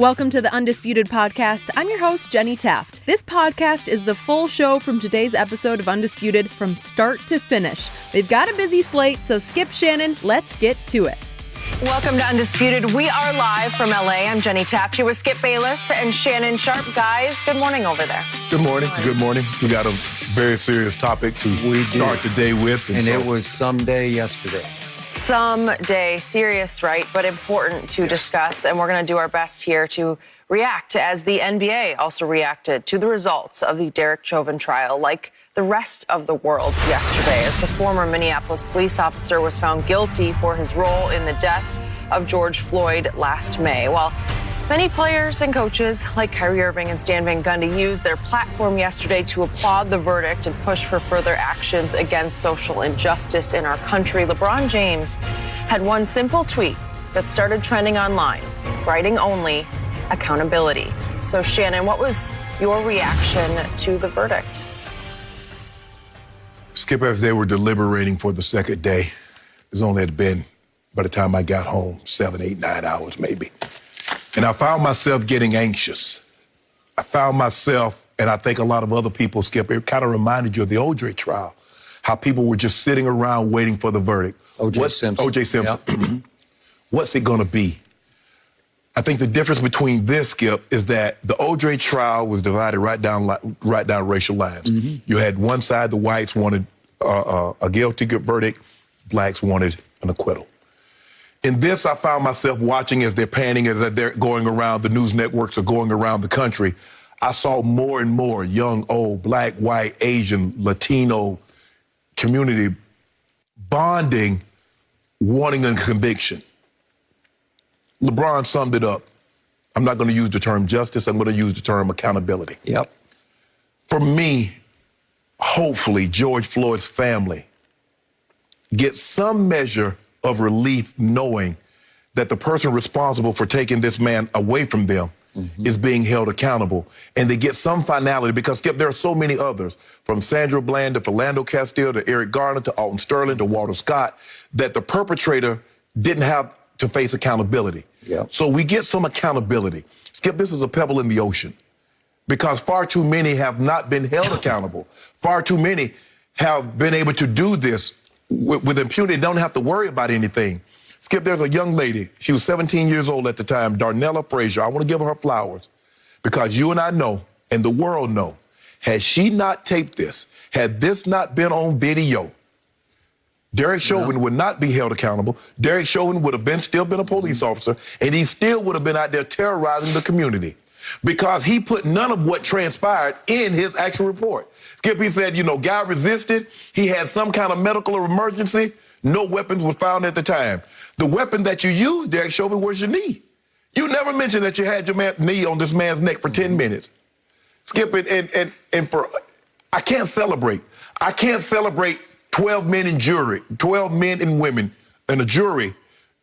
Welcome to the Undisputed podcast. I'm your host, Jenny Taft. This podcast is the full show from today's episode of Undisputed from start to finish. They've got a busy slate, so skip Shannon, let's get to it. Welcome to Undisputed. We are live from LA. I'm Jenny Taft here with Skip Bayless and Shannon Sharpe. Guys, good morning over there. Good morning. Good morning. We got a very serious topic to start the day with. And it was someday yesterday. Someday, serious, right, but important to discuss. And we're going to do our best here to react as the NBA also reacted to the results of the Derek Chauvin trial, like the rest of the world yesterday, as the former Minneapolis police officer was found guilty for his role in the death of George Floyd last May. While many players and coaches like Kyrie Irving and Stan Van Gundy used their platform yesterday to applaud the verdict and push for further actions against social injustice in our country, LeBron James had one simple tweet that started trending online, writing only, accountability. So Shannon, what was your reaction to the verdict? Skip, as they were deliberating for the second day, it's only had been, by the time I got home, 7, 8, 9 hours maybe. And I found myself getting anxious. I found myself, and I think a lot of other people, Skip, it kind of reminded you of the OJ trial, how people were just sitting around waiting for the verdict. O.J. Simpson. Yep. What's it going to be? I think the difference between this, Skip, is that the OJ trial was divided right down racial lines. Mm-hmm. You had one side, the whites wanted a guilty verdict, blacks wanted an acquittal. In this, I found myself watching as they're panning, as they're going around, the news networks are going around the country. I saw more and more young, old, black, white, Asian, Latino community bonding, wanting a conviction. LeBron summed it up. I'm not going to use the term justice. I'm going to use the term accountability. Yep. For me, hopefully, George Floyd's family gets some measure of relief knowing that the person responsible for taking this man away from them is being held accountable. And they get some finality because, Skip, there are so many others, from Sandra Bland to Philando Castile to Eric Garner to Alton Sterling to Walter Scott, that the perpetrator didn't have to face accountability. Yep. So we get some accountability. Skip, this is a pebble in the ocean because far too many have not been held accountable. Far too many have been able to do this with impunity, don't have to worry about anything. Skip, there's a young lady. She was 17 years old at the time, Darnella Frazier. I want to give her flowers because you and I know, and the world know, had she not taped this, had this not been on video, Derek Chauvin would not be held accountable. Derek Chauvin would have still been a police officer, and he still would have been out there terrorizing the community because he put none of what transpired in his actual report. Skip, he said, guy resisted. He had some kind of medical emergency. No weapons were found at the time. The weapon that you used, Derek Chauvin, was your knee. You never mentioned that you had your knee on this man's neck for 10 minutes. Skip, I can't celebrate. I can't celebrate 12 men in jury, 12 men and women in a jury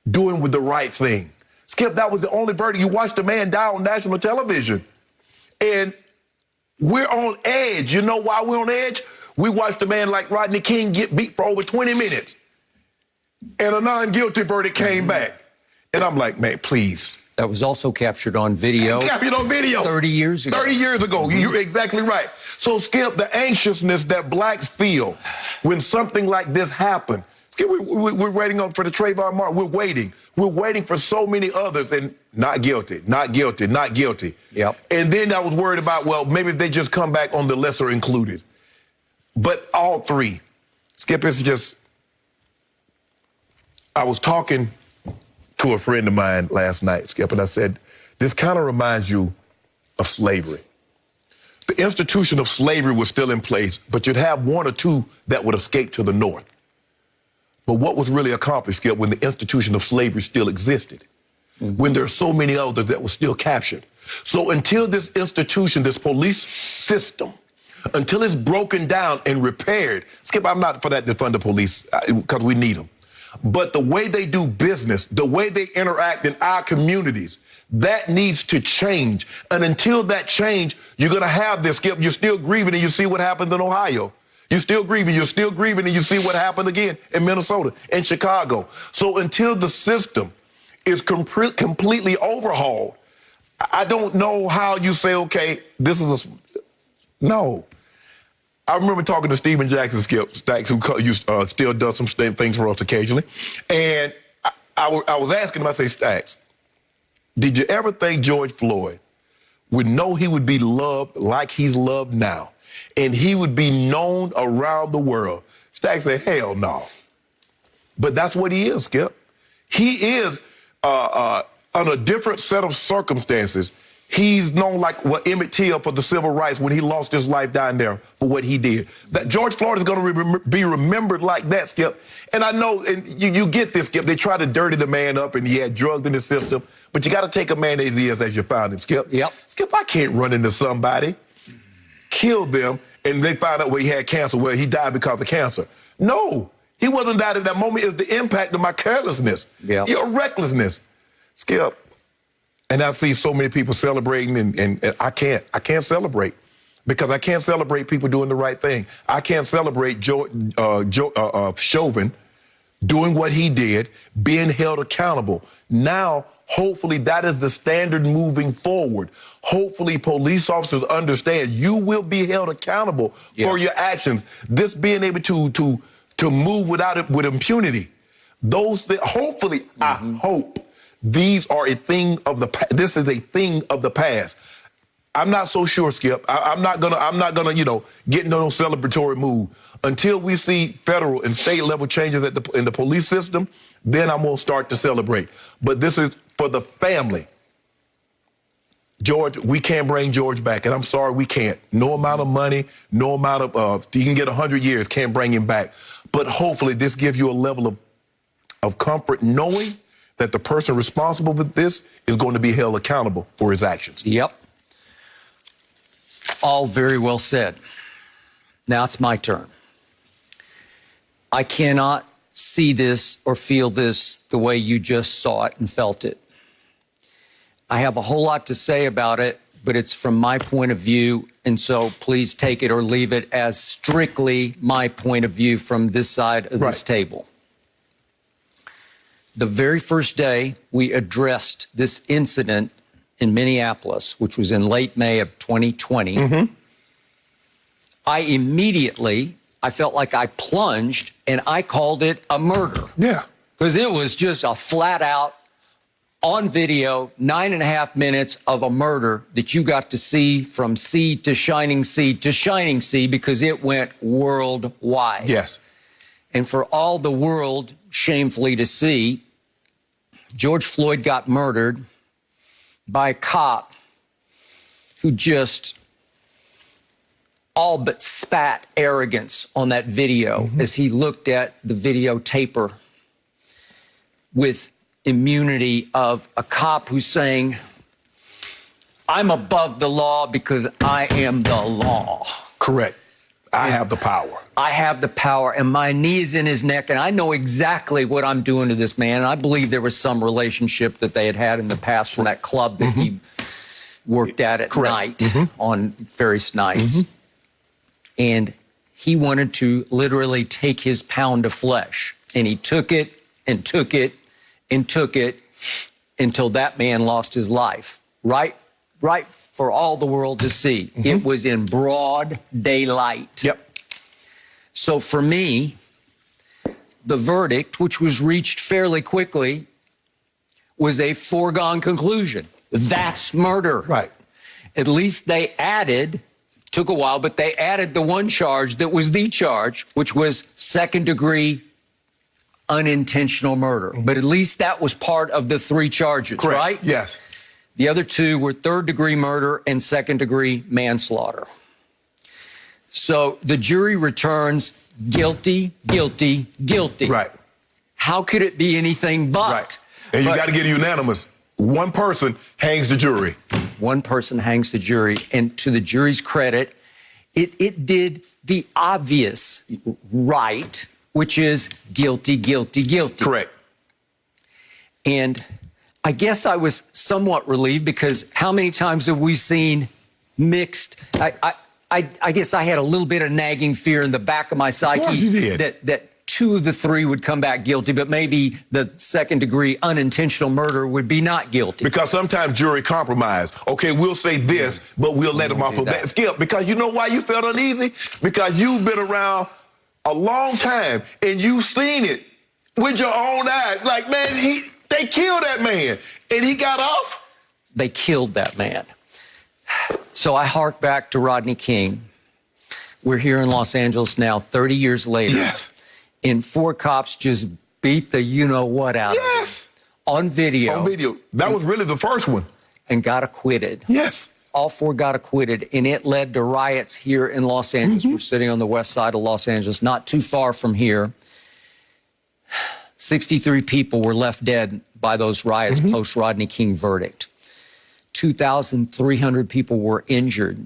doing with the right thing. Skip, that was the only verdict. You watched a man die on national television. And we're on edge. You know why we're on edge? We watched a man like Rodney King get beat for over 20 minutes. And a non-guilty verdict came back. And I'm like, man, please. That was also captured on video. Captured on video. 30 years ago. 30 years ago. You're exactly right. So, Skip, the anxiousness that blacks feel when something like this happens. Skip, we're waiting for the Trayvon Martin. We're waiting. We're waiting for so many others and not guilty, not guilty, not guilty. Yep. And then I was worried about, well, maybe they just come back on the lesser included. But all three. Skip, it's just, I was talking to a friend of mine last night, Skip, and I said, this kind of reminds you of slavery. The institution of slavery was still in place, but you'd have one or two that would escape to the north. But what was really accomplished, Skip, when the institution of slavery still existed? When there are so many others that were still captured. So until this institution, this police system, until it's broken down and repaired, Skip, I'm not for that to fund the police because we need them. But the way they do business, the way they interact in our communities, that needs to change. And until that change, you're going to have this, Skip. You're still grieving and you see what happened in Ohio. You're still grieving, and you see what happened again in Minnesota, in Chicago. So until the system is completely overhauled, I don't know how you say, okay, this is no. I remember talking to Steven Jackson, Skip Stacks, who still does some things for us occasionally. And I was asking him, I say, Stacks, did you ever think George Floyd would know he would be loved like he's loved now, and he would be known around the world? Stacks said, hell no. But that's what he is, Skip. He is, on a different set of circumstances, he's known like Emmett Till for the civil rights when he lost his life down there for what he did. That George Floyd is going to be remembered like that, Skip. And I know, and you get this, Skip, they try to dirty the man up and he had drugs in his system, but you got to take a man as he is as you found him, Skip. Yep. Skip, I can't run into somebody, kill them, and they find out he had cancer, he died because of cancer. No, he wasn't died at that moment. It's the impact of my carelessness, your recklessness, Skip. And I see so many people celebrating, and I can't celebrate because I can't celebrate people doing the right thing. I can't celebrate Chauvin doing what he did, being held accountable. Now, hopefully, that is the standard moving forward. Hopefully, police officers understand you will be held accountable for your actions. This being able to move with impunity. Hopefully, I hope. These are a thing of the past. This is a thing of the past. I'm not so sure, Skip. I'm not gonna, get into no celebratory mood until we see federal and state level changes in the police system. Then I'm gonna start to celebrate. But this is for the family. George, we can't bring George back, and I'm sorry, we can't. No amount of money, no amount of he can get 100 years, can't bring him back. But hopefully, this gives you a level of comfort knowing that the person responsible for this is going to be held accountable for his actions. Yep. All very well said. Now it's my turn. I cannot see this or feel this the way you just saw it and felt it. I have a whole lot to say about it, but it's from my point of view, and so please take it or leave it as strictly my point of view from this side of this table. The very first day we addressed this incident in Minneapolis, which was in late May of 2020, I felt like I plunged and I called it a murder. Yeah. Because it was just a flat out, on video, 9.5 minutes of a murder that you got to see from sea to shining sea to shining sea because it went worldwide. Yes. And for all the world shamefully to see, George Floyd got murdered by a cop who just all but spat arrogance on that video as he looked at the videotaper with immunity of a cop who's saying, I'm above the law because I am the law. Correct. I have the power. I have the power, and my knee is in his neck, and I know exactly what I'm doing to this man. And I believe there was some relationship that they had in the past from that club that he worked at night on various nights. And he wanted to literally take his pound of flesh, and he took it and took it and took it until that man lost his life. Right for all the world to see. It was in broad daylight. Yep. So for me, the verdict, which was reached fairly quickly, was a foregone conclusion. That's murder. Right. At least they added, took a while, but they added the one charge that was the charge, which was second-degree unintentional murder. But at least that was part of the 3 charges, Correct. Right? Yes. The other 2 were third-degree murder and second-degree manslaughter. So the jury returns guilty, guilty, guilty. Right. How could it be anything but? Right. And you got to get unanimous. One person hangs the jury. One person hangs the jury. And to the jury's credit, it did the obvious right, which is guilty, guilty, guilty. Correct. And I guess I was somewhat relieved because how many times have we seen mixed? I guess I had a little bit of nagging fear in the back of my psyche Of course you did. that 2 of the 3 would come back guilty, but maybe the second-degree unintentional murder would be not guilty. Because sometimes jury compromise. Okay, we'll say this, but we'll let them off of that. Skip, because you know why you felt uneasy? Because you've been around a long time, and you've seen it with your own eyes. Like, man, they killed that man, and he got off? They killed that man. So I hark back to Rodney King. We're here in Los Angeles now, 30 years later. Yes. And 4 cops just beat the you-know-what out of him. Yes. On video. On video. That was really the first one. And got acquitted. Yes. All 4 got acquitted, and it led to riots here in Los Angeles. We're sitting on the west side of Los Angeles, not too far from here. 63 people were left dead by those riots post-Rodney King verdict. 2,300 people were injured.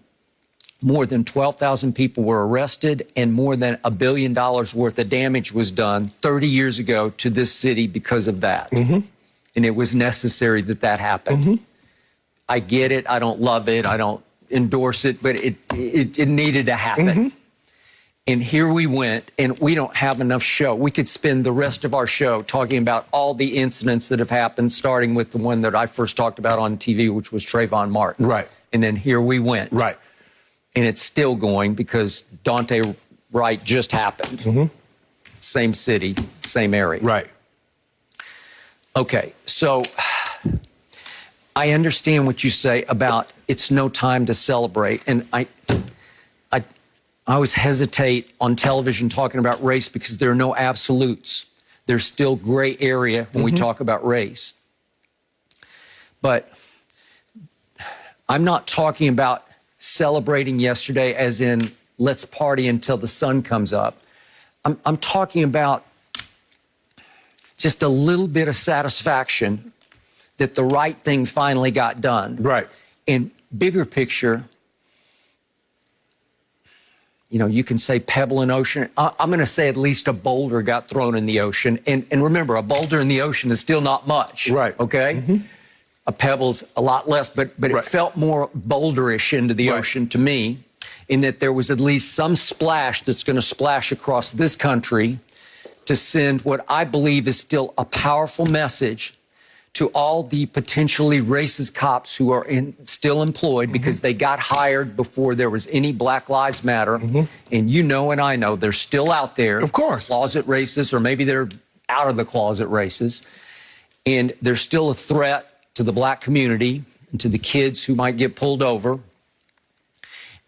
More than 12,000 people were arrested, and more than $1 billion worth of damage was done 30 years ago to this city because of that. And it was necessary that that happened. I get it. I don't love it. I don't endorse it, but it needed to happen. And here we went, and we don't have enough show. We could spend the rest of our show talking about all the incidents that have happened, starting with the one that I first talked about on TV, which was Trayvon Martin. Right. And then here we went. Right. And it's still going because Daunte Wright just happened. Same city, same area. Right. Okay, so I understand what you say about it's no time to celebrate. And I always hesitate on television talking about race because there are no absolutes. There's still gray area when we talk about race. But I'm not talking about celebrating yesterday as in let's party until the sun comes up. I'm talking about just a little bit of satisfaction that the right thing finally got done. Right. And bigger picture, you know, you can say pebble in ocean. I'm going to say at least a boulder got thrown in the ocean. And remember, a boulder in the ocean is still not much. Right. Okay? A pebble's a lot less, but it felt more boulderish into the ocean to me, in that there was at least some splash that's going to splash across this country to send what I believe is still a powerful message to all the potentially racist cops who are still employed because they got hired before there was any Black Lives Matter. And you know and I know they're still out there. Of course. Closet racists, or maybe they're out of the closet racists. And they're still a threat to the black community and to the kids who might get pulled over.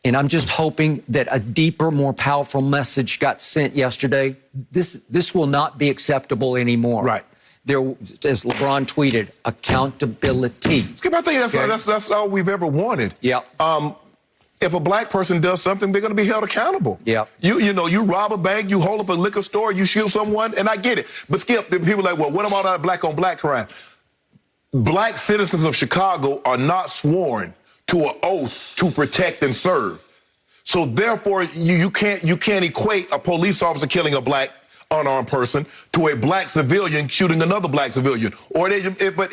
And I'm just hoping that a deeper, more powerful message got sent yesterday. This will not be acceptable anymore. Right. There, as LeBron tweeted, accountability. Skip, I think that's all we've ever wanted. Yep. If a black person does something, they're going to be held accountable. Yep. You know, you rob a bank, you hold up a liquor store, you shoot someone, and I get it. But Skip, people are like, well, what about that black on black crime? Black citizens of Chicago are not sworn to an oath to protect and serve. So therefore, you can't equate a police officer killing a black unarmed person to a black civilian shooting another black civilian. But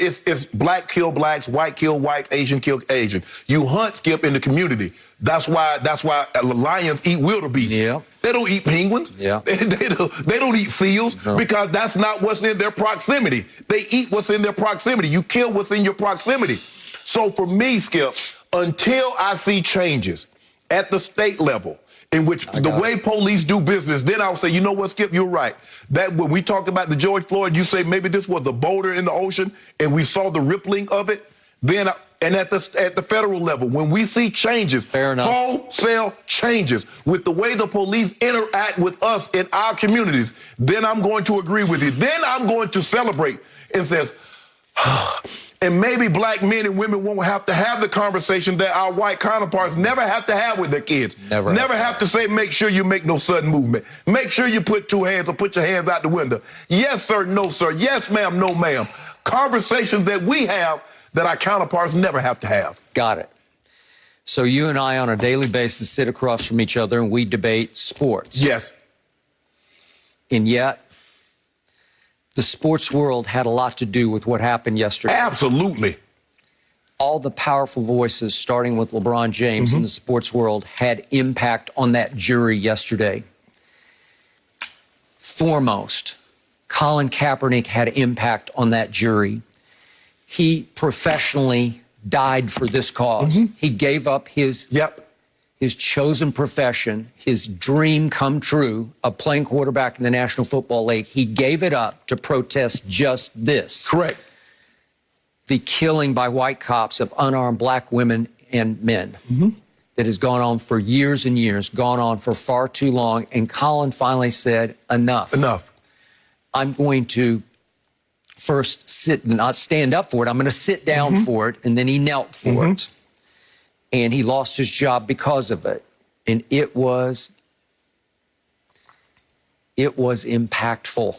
it's black kill blacks, white kill whites, Asian kill Asian. You hunt, Skip, in the community. That's why lions eat wildebeest. Yeah. They don't eat penguins. Yeah. They don't eat seals because that's not what's in their proximity. They eat what's in their proximity. You kill what's in your proximity. So for me, Skip, until I see changes at the state level, in which the way police do business, then I'll say, you know what, Skip, you're right. That when we talked about the George Floyd, you say maybe this was the boulder in the ocean, and we saw the rippling of it. Then, and at the federal level, when we see changes, fair enough, wholesale changes with the way the police interact with us in our communities, then I'm going to agree with you. Then I'm going to celebrate and says, and maybe black men and women won't have to have the conversation that our white counterparts never have to have with their kids. Never have to say, make sure you make no sudden movement. Make sure you put two hands or put your hands out the window. Yes, sir, no, sir. Yes, ma'am, no, ma'am. Conversations that we have that our counterparts never have to have. Got it. So you and I on a daily basis sit across from each other and we debate sports. Yes. And yet, the sports world had a lot to do with what happened yesterday. Absolutely. All the powerful voices, starting with LeBron James in the sports world, had impact on that jury yesterday. foremost, Colin Kaepernick had impact on that jury. He professionally died for this cause. He gave up his chosen profession, his dream come true of playing quarterback in the National Football League. He gave it up to protest just this. Correct. The killing by white cops of unarmed black women and men that has gone on for years and years, gone on for far too long. And Colin finally said, enough. Enough. I'm going to first sit, not stand up for it. I'm going to sit down for it. And then he knelt for it. And he lost his job because of it. And it was impactful.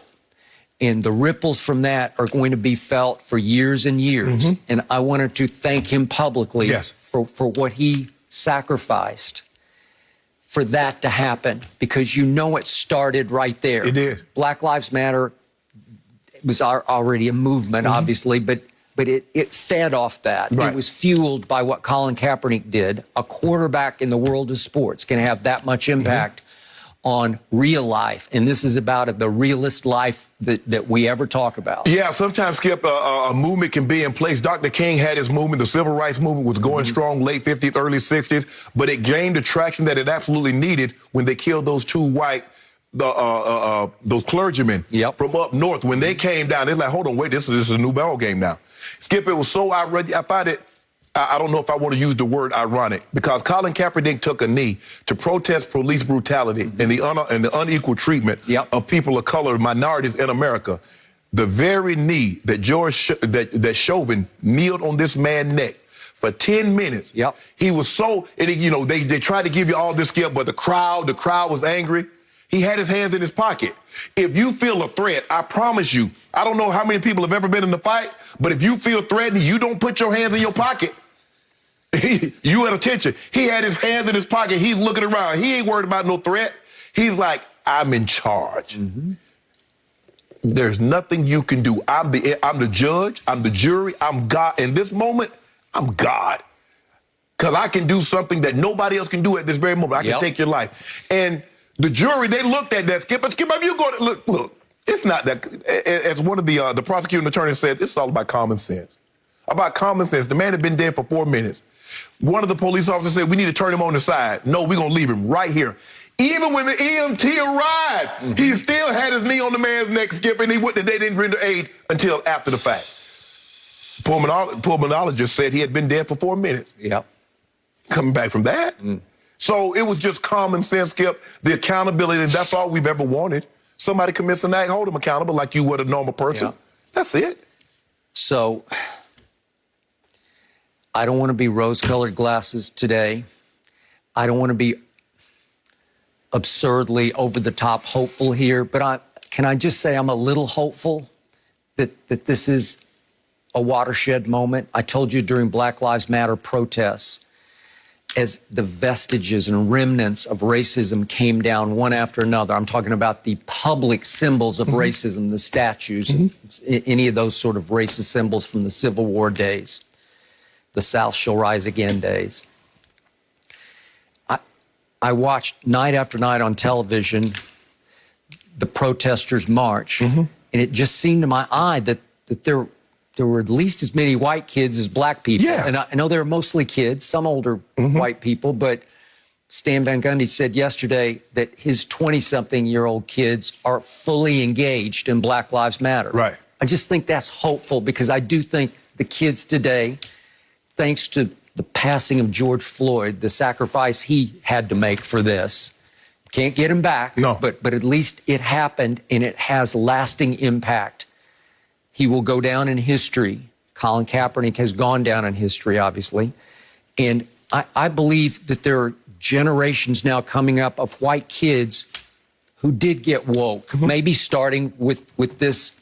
And the ripples from that are going to be felt for years and years. And I wanted to thank him publicly for what he sacrificed for that to happen, because you know it started right there. It did. Black Lives Matter was already a movement, obviously, but it fed off that. Right. It was fueled by what Colin Kaepernick did. A quarterback in the world of sports can have that much impact on real life. And this is about the realest life that we ever talk about. Yeah, sometimes, Skip, a movement can be in place. Dr. King had his movement. The civil rights movement was going strong late 50s, early 60s, but it gained the traction that it absolutely needed when they killed those two white those clergymen from up north. When they came down, they're like, hold on, wait, this is a new ball game now. Skip, it was so outrageous. I find it, I don't know if I want to use the word ironic, because Colin Kaepernick took a knee to protest police brutality and the unequal treatment of people of color, minorities in America. The very knee that that Chauvin kneeled on this man's neck for 10 minutes. He was so, and they tried to give you all this, Skip, but the crowd was angry. He had his hands in his pocket. If you feel a threat, I promise you, I don't know how many people have ever been in the fight, but if you feel threatened, you don't put your hands in your pocket. You at attention. He had his hands in his pocket. He's looking around. He ain't worried about no threat. He's like, I'm in charge. There's nothing you can do. I'm the judge. I'm the jury. I'm God. In this moment, I'm God. Because I can do something that nobody else can do at this very moment. I can take your life. And the jury, they looked at that, Skip, you go to, look, it's not that, as one of the prosecuting attorneys said, this is all about common sense. About common sense. The man had been dead for 4 minutes. One of the police officers said, we need to turn him on the side. No, we're going to leave him right here. Even when the EMT arrived, he still had his knee on the man's neck, Skip, and they didn't render aid until after the fact. Pulmonologist said he had been dead for 4 minutes. Coming back from that. So it was just common sense, Skip, the accountability, and that's all we've ever wanted. Somebody commits an act, hold them accountable like you would a normal person. That's it. So I don't want to be rose-colored glasses today. I don't want to be absurdly over-the-top hopeful here, but can I just say I'm a little hopeful that this is a watershed moment? I told you during Black Lives Matter protests, as the vestiges and remnants of racism came down one after another, I'm talking about the public symbols of racism, the statues, any of those sort of racist symbols from the Civil War days, the South Shall Rise Again days. I watched night after night on television the protesters march, and it just seemed to my eye that there were at least as many white kids as black people. And I know they're mostly kids, some older white people, but Stan Van Gundy said yesterday that his 20-something-year-old kids are fully engaged in Black Lives Matter. I just think that's hopeful, because I do think the kids today, thanks to the passing of George Floyd, the sacrifice he had to make for this, can't get him back, but at least it happened, and it has lasting impact. He will go down in history. Colin Kaepernick has gone down in history, obviously. And I believe that there are generations now coming up of white kids who did get woke, maybe starting with this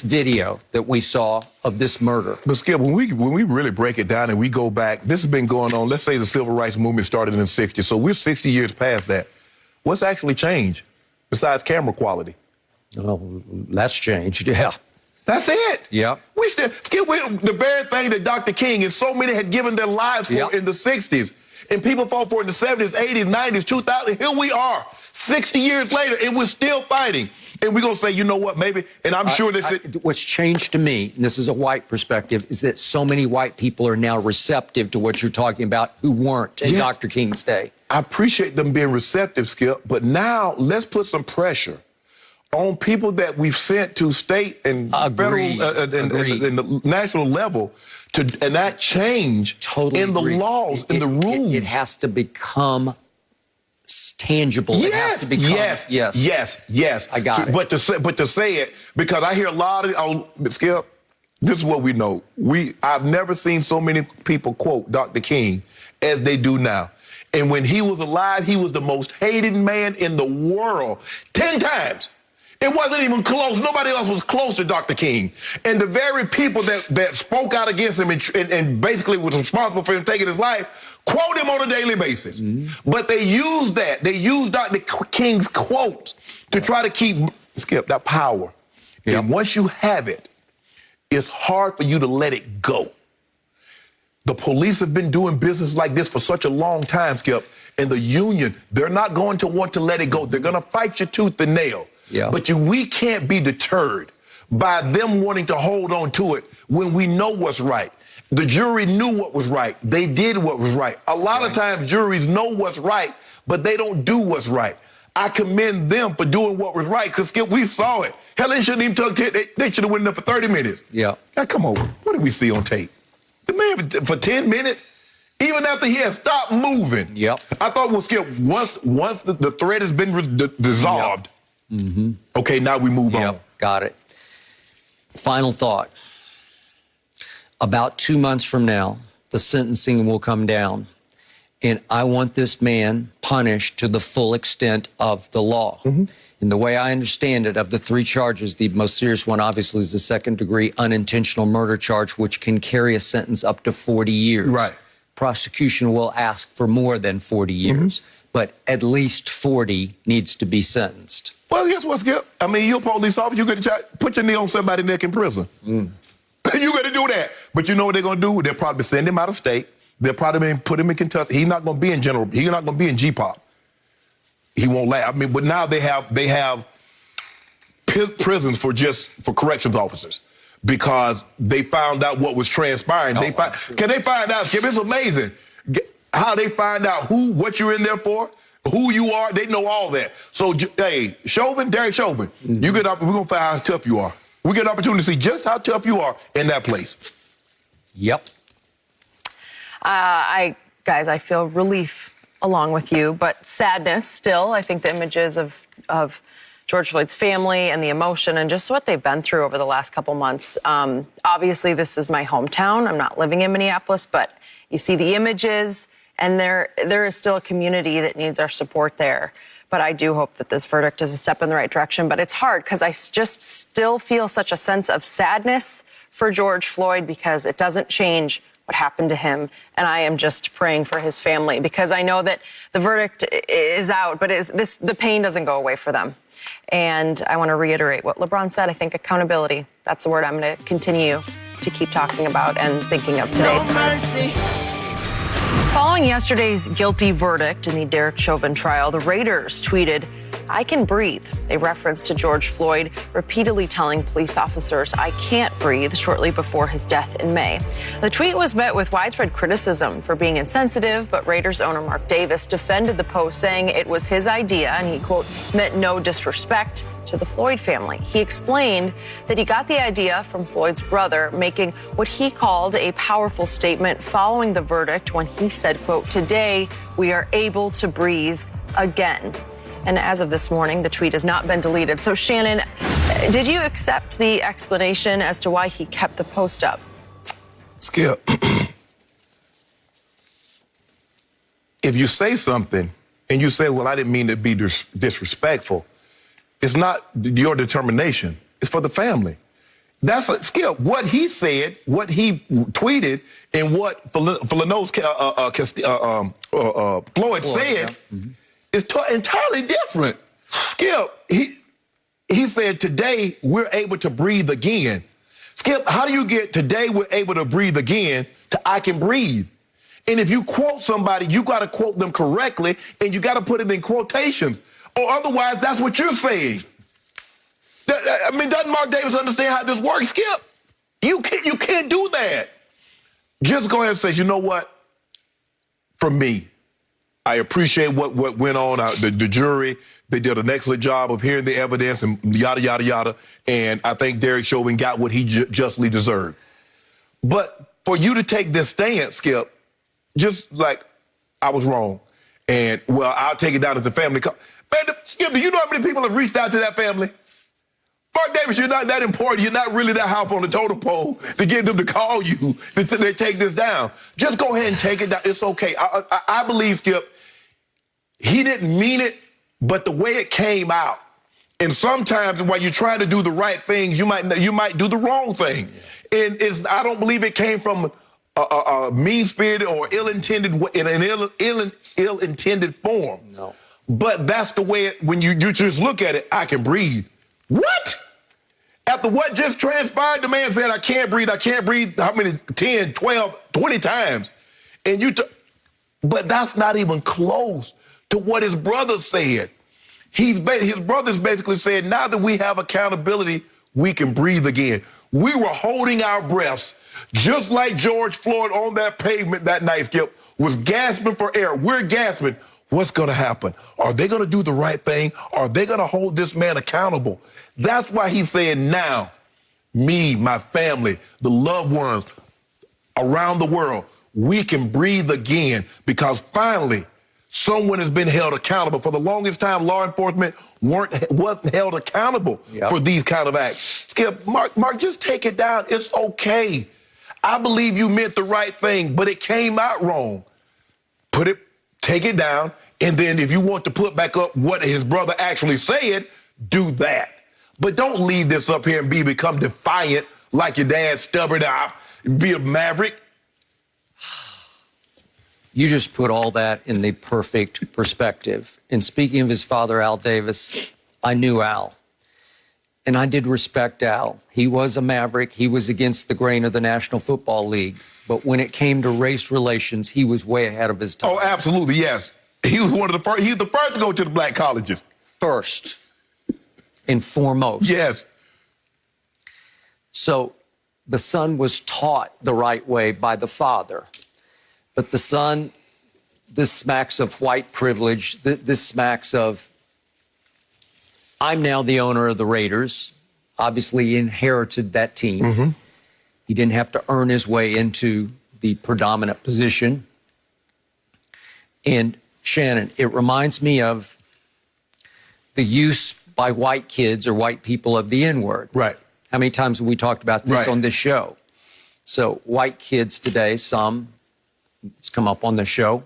video that we saw of this murder. But Skip, when we really break it down and we go back, this has been going on, let's say the civil rights movement started in the 60s, so we're 60 years past that. What's actually changed besides camera quality? Oh, that's changed, That's it. We still, Skip, the very thing that Dr. King and so many had given their lives for in the 60s, and people fought for it in the 70s, 80s, 90s, 2000, here we are, 60 years later, and we're still fighting. and we're going to say, you know what, maybe, and I'm sure this is... What's changed to me, and this is a white perspective, is that so many white people are now receptive to what you're talking about who weren't in Dr. King's day. I appreciate them being receptive, Skip, but now let's put some pressure on people that we've sent to state and federal and the national level to enact change in the laws, in the rules. It has to become tangible. Yes, it has to become, yes. I got it. But to say it, because I hear a lot of, Skip, this is what we know. I've never seen so many people quote Dr. King as they do now. And when he was alive, he was the most hated man in the world. 10 times. It wasn't even close. Nobody else was close to Dr. King. And the very people that spoke out against him and basically was responsible for him taking his life quote him on a daily basis. But they used that. They used Dr. King's quotes to try to keep, Skip, that power. And once you have it, it's hard for you to let it go. The police have been doing business like this for such a long time, Skip. And the union, they're not going to want to let it go. They're going to fight you tooth and nail. But we can't be deterred by them wanting to hold on to it when we know what's right. The jury knew what was right. They did what was right. A lot of times juries know what's right, but they don't do what's right. I commend them for doing what was right, because, Skip, we saw it. Hell, they shouldn't even took 10. They should have went there for 30 minutes. Now, come on. What did we see on tape? The man for 10 minutes, even after he had stopped moving. I thought, well, Skip, once the threat has been dissolved, okay, now we move on. Got it. Final thought. About 2 months from now, the sentencing will come down. And I want this man punished to the full extent of the law. And the way I understand it, of the 3 charges, the most serious one, obviously, is the second-degree unintentional murder charge, which can carry a sentence up to 40 years. Prosecution will ask for more than 40 years, but at least 40 needs to be sentenced. Well, guess what, Skip? I mean, you're a police officer. You got to put your knee on somebody's neck in prison. You got to do that. But you know what they're going to do? They'll probably send him out of state. They'll probably put him in Kentucky. He's not going to be in general. He's not going to be in G-Pop. He won't last. I mean, but now they have prisons for corrections officers, because they found out what was transpiring. Can they find out, Skip? It's amazing how they find out what you're in there for, who you are. They know all that. So, hey, Derek Chauvin, you get up, we're going to find out how tough you are. We get an opportunity to see just how tough you are in that place. Guys, I feel relief along with you, but sadness still. I think the images of George Floyd's family and the emotion and just what they've been through over the last couple months. Obviously, this is my hometown. I'm not living in Minneapolis, but you see the images, and there is still a community that needs our support there. But I do hope that this verdict is a step in the right direction. But it's hard, because I just still feel such a sense of sadness for George Floyd, because it doesn't change what happened to him. And I am just praying for his family, because I know that the verdict is out, but the pain doesn't go away for them. And I want to reiterate what LeBron said. I think accountability, that's the word I'm going to continue to keep talking about and thinking of today. No mercy. Following yesterday's guilty verdict in the Derek Chauvin trial, the Raiders tweeted, "I can breathe," a reference to George Floyd repeatedly telling police officers, "I can't breathe," shortly before his death in May. The tweet was met with widespread criticism for being insensitive, but Raiders owner Mark Davis defended the post, saying it was his idea and he, quote, meant no disrespect to the Floyd family. He explained that he got the idea from Floyd's brother, making what he called a powerful statement following the verdict when he said, quote, "Today we are able to breathe again." And as of this morning, the tweet has not been deleted. So, Shannon, did you accept the explanation as to why he kept the post up? Skip, if you say something and you say, well, I didn't mean to be disrespectful, it's not your determination. It's for the family. That's Skip. What he said, what he tweeted, and what Floyd said is entirely different. Skip, he said, today we're able to breathe again. Skip, how do you get today we're able to breathe again to I can breathe? And if you quote somebody, you got to quote them correctly, and you got to put it in quotations, or otherwise that's what you're saying. I mean, doesn't Mark Davis understand how this works, Skip? You can't do that. Just go ahead and say, you know what? For me, I appreciate what went on. The jury, they did an excellent job of hearing the evidence and yada, yada, yada. And I think Derek Chauvin got what he justly deserved. But for you to take this stance, Skip, just like I was wrong, and, well, I'll take it down as a family. Man, Skip, do you know how many people have reached out to that family? Mark Davis, you're not that important. You're not really that high up on the totem pole to get them to call you to take this down. Just go ahead and take it down. It's okay. I believe, Skip, he didn't mean it, but the way it came out, and sometimes while you're trying to do the right thing, you might do the wrong thing. And I don't believe it came from a mean-spirited or ill-intended in an ill-intended form. No. But that's the way when you just look at it, I can breathe. What? After what just transpired, the man said, I can't breathe, how many, 10, 12, 20 times. And but that's not even close to what his brother said. His brothers basically said, now that we have accountability, we can breathe again. We were holding our breaths, just like George Floyd on that pavement that night, Skip, was gasping for air. We're gasping. What's going to happen? Are they going to do the right thing? Are they going to hold this man accountable? That's why he's saying now, me, my family, the loved ones around the world, we can breathe again because finally someone has been held accountable. For the longest time, law enforcement wasn't held accountable for these kind of acts. Skip, Mark, just take it down. It's okay. I believe you meant the right thing, but it came out wrong. Take it down, and then if you want to put back up what his brother actually said, do that. But don't leave this up here and become defiant like your dad, stubborn up, be a maverick. You just put all that in the perfect perspective. And speaking of his father, Al Davis, I knew Al. And I did respect Al. He was a maverick. He was against the grain of the National Football League. But when it came to race relations, he was way ahead of his time. Oh, absolutely, yes. He was one of the first. He was the first to go to the black colleges. First and foremost. Yes. So the son was taught the right way by the father. But the son, this smacks of white privilege. This smacks of, I'm now the owner of the Raiders. Obviously, he inherited that team. Mm-hmm. He didn't have to earn his way into the predominant position. And Shannon, it reminds me of the use by white kids or white people of the N-word. Right. How many times have we talked about this on this show? So white kids today, some, it's come up on the show,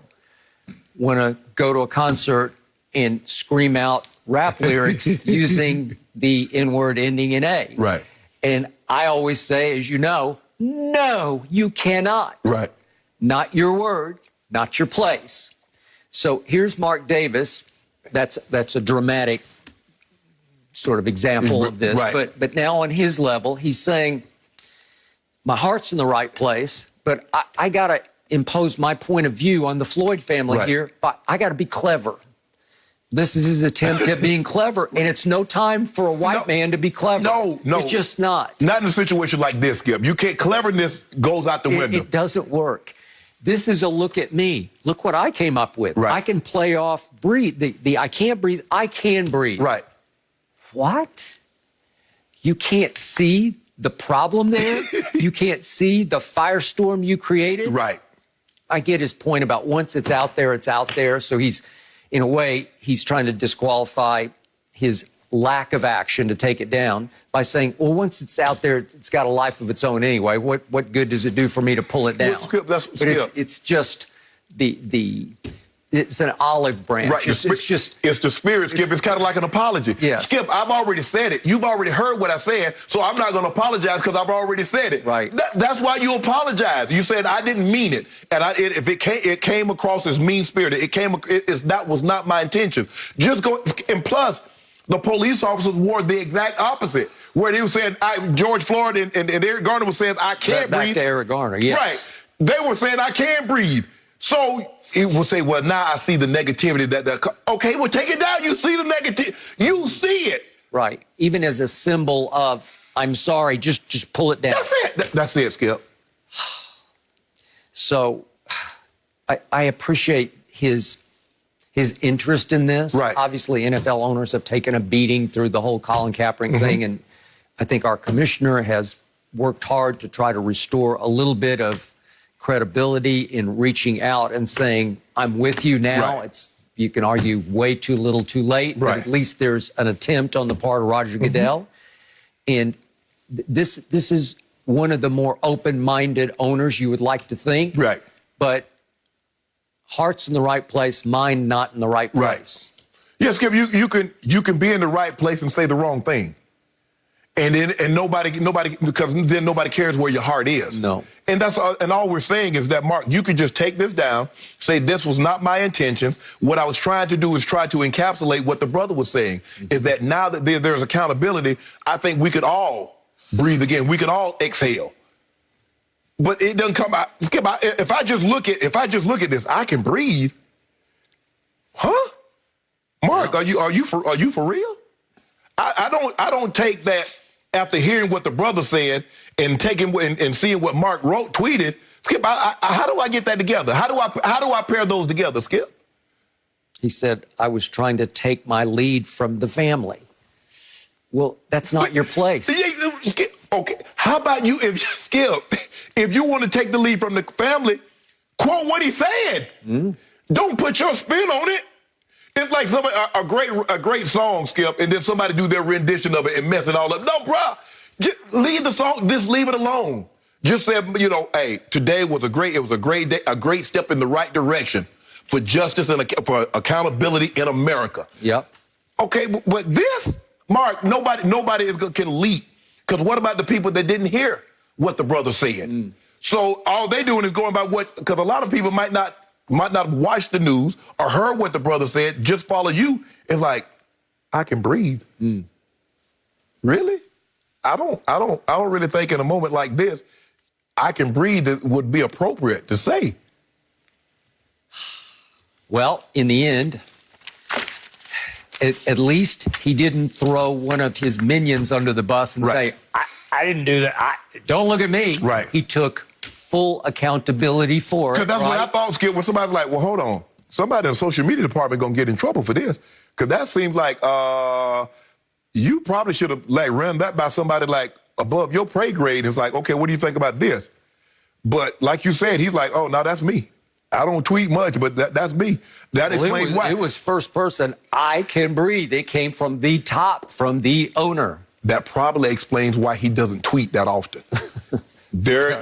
want to go to a concert and scream out rap lyrics using the N-word ending in A. Right. And I always say, as you know, no, you cannot. Right. Not your word, not your place. So here's Mark Davis. That's a dramatic sort of example of this. Right. But now on his level, he's saying, my heart's in the right place, but I got to impose my point of view on the Floyd family here, but I got to be clever. This is his attempt at being clever, and it's no time for a white man to be clever. No. It's just not. Not in a situation like this, Skip. You can't, cleverness goes out the window. It doesn't work. This is a look at me. Look what I came up with. Right. I can play off breathe. The I can't breathe, I can breathe. Right. What? You can't see the problem there? You can't see the firestorm you created? Right. I get his point about once it's out there, it's out there. So he's, in a way, he's trying to disqualify his lack of action to take it down by saying, well, once it's out there, it's got a life of its own anyway. What good does it do for me to pull it down? Well, Skip, it's just it's an olive branch. Right. It's the spirit, Skip. It's kind of like an apology. Yes. Skip, I've already said it. You've already heard what I said, so I'm not going to apologize because I've already said it. Right. That's why you apologize. You said I didn't mean it, and if it came across as mean-spirited, that was not my intention. Just go, and plus, the police officers wore the exact opposite, where they were saying, George Floyd and Eric Garner was saying, I can't breathe. Back to Eric Garner, yes. Right. They were saying, I can't breathe. So it will say, well, now I see the negativity that okay, well, take it down. You see the negativity. You see it. Right. Even as a symbol of, I'm sorry, just pull it down. That's it. That's it, Skip. So I appreciate his interest in this. Right. Obviously, NFL owners have taken a beating through the whole Colin Kaepernick thing, and I think our commissioner has worked hard to try to restore a little bit of credibility in reaching out and saying, I'm with you now. Right. You can argue way too little too late, but Right. at least there's an attempt on the part of Roger Goodell. And this is one of the more open-minded owners you would like to think. Right. But heart's in the right place, mind not in the right place. Yeah, Skip, you can be in the right place and say the wrong thing. And nobody, because then nobody cares where your heart is. No. And all we're saying is that, Mark, you could just take this down, say this was not my intentions. What I was trying to do is try to encapsulate what the brother was saying, is that now that there's accountability, I think we could all breathe again. We could all exhale. But it doesn't come out. Skip, if I just look at this, I can breathe. Huh? Mark, are you for real? I don't take that after hearing what the brother said and taking and seeing what Mark tweeted. Skip, how do I get that together? How do I pair those together, Skip? He said, I was trying to take my lead from the family. Well, that's not your place. Skip, okay, how about you, if you want to take the lead from the family, quote what he said. Don't put your spin on it. It's like a great song, Skip, and then somebody do their rendition of it and mess it all up. No, bro, just leave the song. Just leave it alone. Just say, hey, today was a great day, a great step in the right direction for justice and for accountability in America. Yep. Okay, but this, Mark, nobody can leap. Because what about the people that didn't hear what the brother said? So all they doing is going by because a lot of people might not watch the news or heard what the brother said, just follow you. It's like, I can breathe. Really? I don't really think in a moment like this, I can breathe would be appropriate to say. Well, in the end, at least he didn't throw one of his minions under the bus and say, I didn't do that. Don't look at me. Right. He took full accountability for it. Because that's what I thought, Skip, when somebody's like, well, hold on. Somebody in the social media department going to get in trouble for this. Because that seems like you probably should have run that by somebody above your pay grade. It's like, okay, what do you think about this? But like you said, he's like, oh, no, that's me. I don't tweet much, but that's me. That explains why. It was first person. I can breathe. It came from the top, from the owner. That probably explains why he doesn't tweet that often. That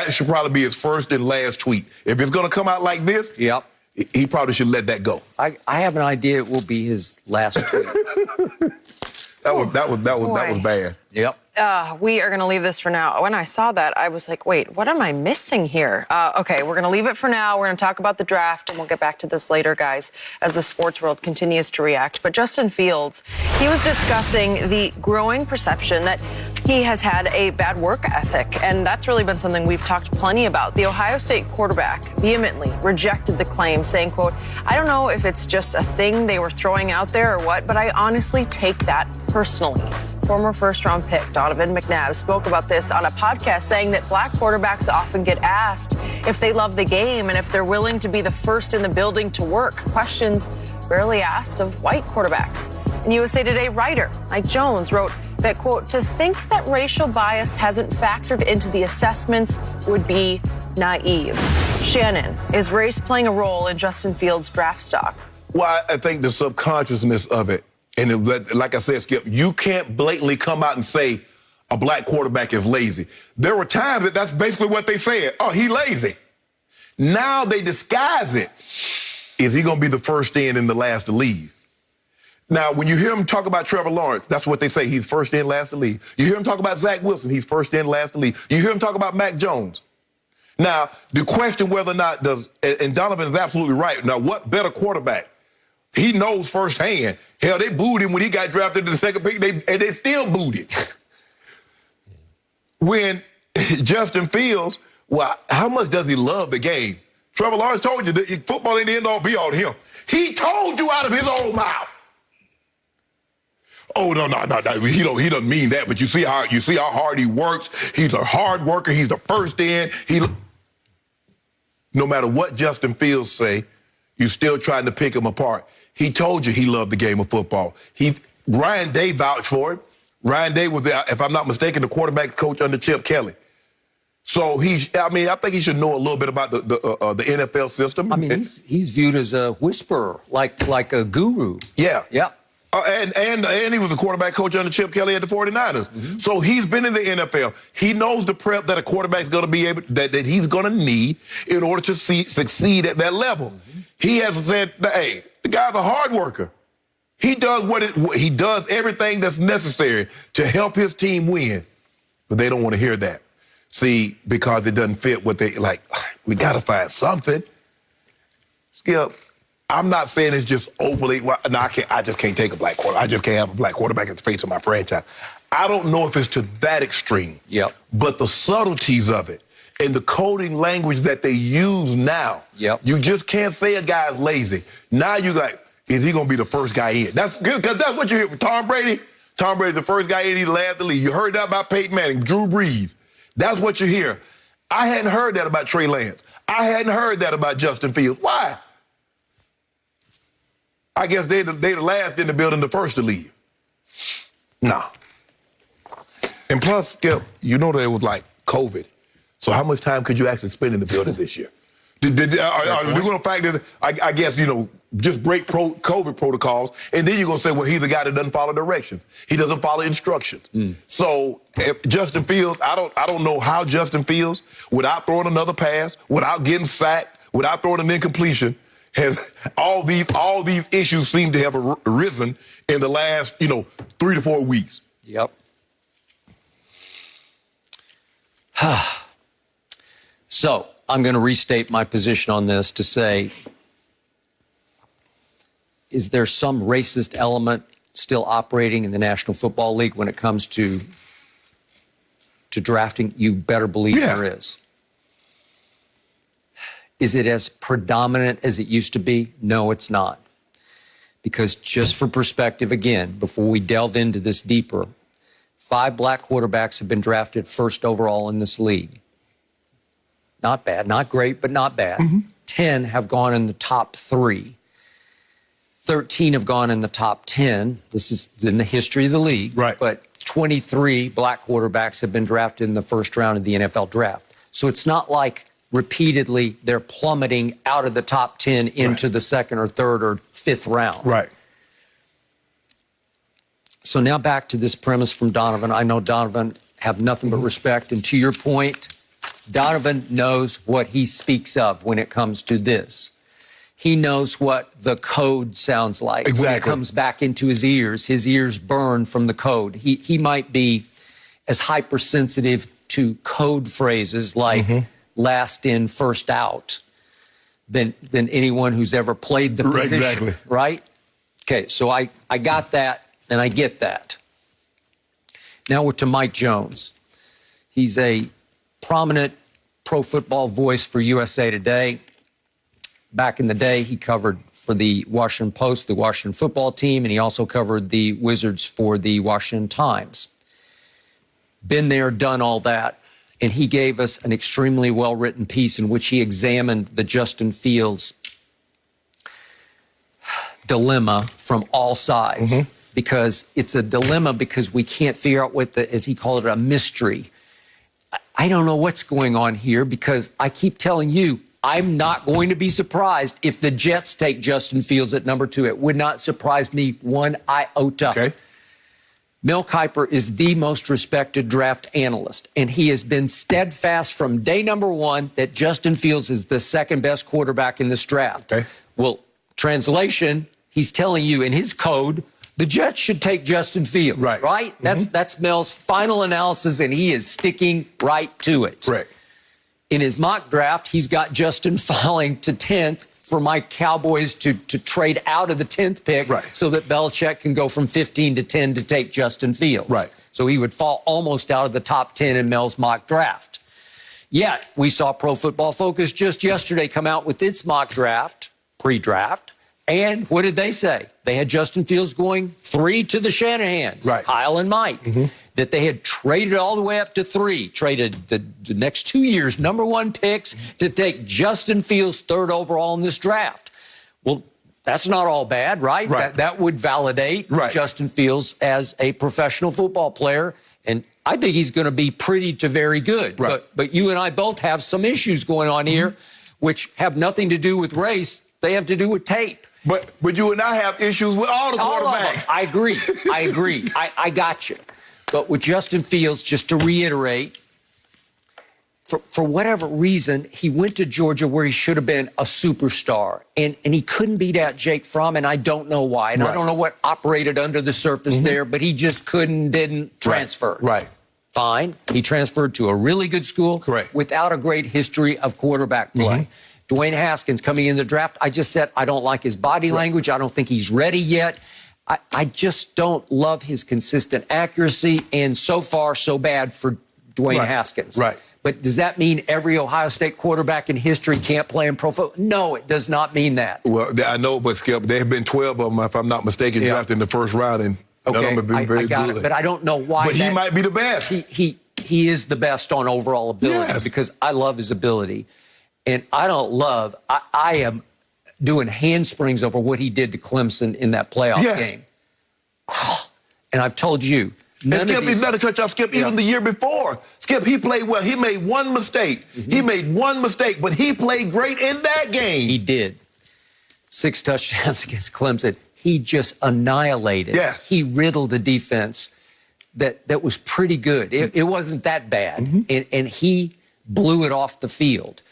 should probably be his first and last tweet. If it's going to come out like this, yep, he probably should let that go. I have an idea it will be his last tweet. That was bad. Yep. We are going to leave this for now. When I saw that, I was like, wait, what am I missing here? Okay, we're going to leave it for now. We're going to talk about the draft, and we'll get back to this later, guys, as the sports world continues to react. But Justin Fields, he was discussing the growing perception that he has had a bad work ethic, and that's really been something we've talked plenty about. The Ohio State quarterback vehemently rejected the claim, saying, quote, I don't know if it's just a thing they were throwing out there or what, but I honestly take that personally. Former first-round pick Donovan McNabb spoke about this on a podcast, saying that black quarterbacks often get asked if they love the game and if they're willing to be the first in the building to work. Questions rarely asked of white quarterbacks. And USA Today writer Mike Jones wrote that, quote, to think that racial bias hasn't factored into the assessments would be naive. Shannon, is race playing a role in Justin Fields' draft stock? Well, I think the subconsciousness of it, and like I said, Skip, you can't blatantly come out and say a black quarterback is lazy. There were times that's basically what they said. Oh, he lazy. Now they disguise it. Is he going to be the first in and the last to leave? Now, when you hear him talk about Trevor Lawrence, that's what they say. He's first in, last to leave. You hear him talk about Zach Wilson. He's first in, last to leave. You hear him talk about Mac Jones. Now, the question whether or not and Donovan is absolutely right. Now, what better quarterback? He knows firsthand. Hell, they booed him when he got drafted to the second pick, and they still booed him. When Justin Fields, well, how much does he love the game? Trevor Lawrence told you that football ain't the end all be all to him. He told you out of his own mouth. Oh no. He doesn't mean that. But you see how hard he works. He's a hard worker. He's the first in. No matter what Justin Fields say, you're still trying to pick him apart. He told you he loved the game of football. Ryan Day vouched for it. Ryan Day was, if I'm not mistaken, the quarterback coach under Chip Kelly. So I think he should know a little bit about the NFL system. I mean, he's viewed as a whisperer, like a guru. Yeah. Yeah. And he was a quarterback coach under Chip Kelly at the 49ers. Mm-hmm. So he's been in the NFL. He knows the prep that a quarterback's going to be able that he's going to need in order to succeed at that level. Mm-hmm. He has said, hey, the guy's a hard worker. He does he does everything that's necessary to help his team win. But they don't want to hear that. See, because it doesn't fit what they like. We got to find something. Skip, I'm not saying it's just overly. No, I just can't take a black quarterback. I just can't have a black quarterback at the face of my franchise. I don't know if it's to that extreme. Yep. But the subtleties of it and the coding language that they use now. Yep. You just can't say a guy's lazy. Now you like, is he going to be the first guy in? That's good, because that's what you hear from Tom Brady. Tom Brady's the first guy in. He led the league. You heard that about Peyton Manning, Drew Brees. That's what you hear. I hadn't heard that about Trey Lance. I hadn't heard that about Justin Fields. Why? I guess they the last in the building, the first to leave. Nah. And plus, Skip, you know that it was like COVID. So how much time could you actually spend in the building this year? Are we going to factor, I guess, just break COVID protocols, and then you're going to say, well, he's the guy that doesn't follow directions. He doesn't follow instructions. So if Justin Fields, I don't know how Justin Fields, without throwing another pass, without getting sacked, without throwing an incompletion, has all these issues seem to have arisen in the last, 3 to 4 weeks. Yep. So I'm going to restate my position on this to say, is there some racist element still operating in the National Football League when it comes to drafting? You better believe there is. Is it as predominant as it used to be? No, it's not. Because just for perspective, again, before we delve into this deeper, 5 black quarterbacks have been drafted first overall in this league. Not bad, not great, but not bad. 10 have gone in the top 3. 13 have gone in the top 10. This is in the history of the league. Right. But 23 black quarterbacks have been drafted in the first round of the NFL draft. So it's not like repeatedly they're plummeting out of the top 10 into the second or third or fifth round. Right. So now back to this premise from Donovan. I know Donovan have nothing but respect. And to your point, Donovan knows what he speaks of when it comes to this. He knows what the code sounds like. Exactly. When it comes back into his ears burn from the code. He might be as hypersensitive to code phrases like last in, first out than anyone who's ever played the position. Exactly. Right? Okay, so I got that, and I get that. Now we're to Mike Jones. He's a prominent pro football voice for USA Today. Back in the day, he covered for the Washington Post, the Washington football team, and he also covered the Wizards for the Washington Times. Been there, done all that. And he gave us an extremely well-written piece in which he examined the Justin Fields dilemma from all sides. Because it's a dilemma because we can't figure out what as he called it, a mystery. I don't know what's going on here because I keep telling you, I'm not going to be surprised if the Jets take Justin Fields at number 2. It would not surprise me one iota. Okay. Mel Kiper is the most respected draft analyst, and he has been steadfast from day number 1 that Justin Fields is the second best quarterback in this draft. Okay. Well, translation, he's telling you in his code, the Jets should take Justin Fields, right? That's Mel's final analysis, and he is sticking right to it. Right. In his mock draft, he's got Justin falling to 10th for my Cowboys to trade out of the 10th pick so that Belichick can go from 15 to 10 to take Justin Fields. Right. So he would fall almost out of the top 10 in Mel's mock draft. Yet, we saw Pro Football Focus just yesterday come out with its mock draft, pre-draft, And what did they say? They had Justin Fields going 3 to the Shanahans, Right. Kyle and Mike, that they had traded all the way up to 3, traded the next 2 years, #1 picks to take Justin Fields 3rd overall in this draft. Well, that's not all bad, right? Right. That would validate Justin Fields as a professional football player. And I think he's going to be pretty to very good. Right. But you and I both have some issues going on here, which have nothing to do with race. They have to do with tape. But you and I have issues with all the quarterbacks. I agree. I got you. But with Justin Fields, just to reiterate, for whatever reason, he went to Georgia where he should have been a superstar. And he couldn't beat out Jake Fromm, and I don't know why. And I don't know what operated under the surface there, but he just didn't transfer. Right. Fine. He transferred to a really good school. Correct. Without a great history of quarterback play. Dwayne Haskins coming in the draft, I just said I don't like his body language. I don't think he's ready yet. I just don't love his consistent accuracy, and so far, so bad for Dwayne Haskins. Right. But does that mean every Ohio State quarterback in history can't play in pro football? No, it does not mean that. Well, I know, but Skip, there have been 12 of them, if I'm not mistaken, drafted in the first round, and none of them have been very good. It, but I don't know why. But he might be the best. He is the best on overall ability because I love his ability. And I am doing handsprings over what he did to Clemson in that playoff game. And I've told you. And Skip, he's not a cut off, Skip, even the year before. Skip, he played well. He made one mistake. He made one mistake, but he played great in that game. He did. 6 touchdowns against Clemson. He just annihilated. Yes. He riddled a defense that was pretty good. It wasn't that bad. And he blew it off the field.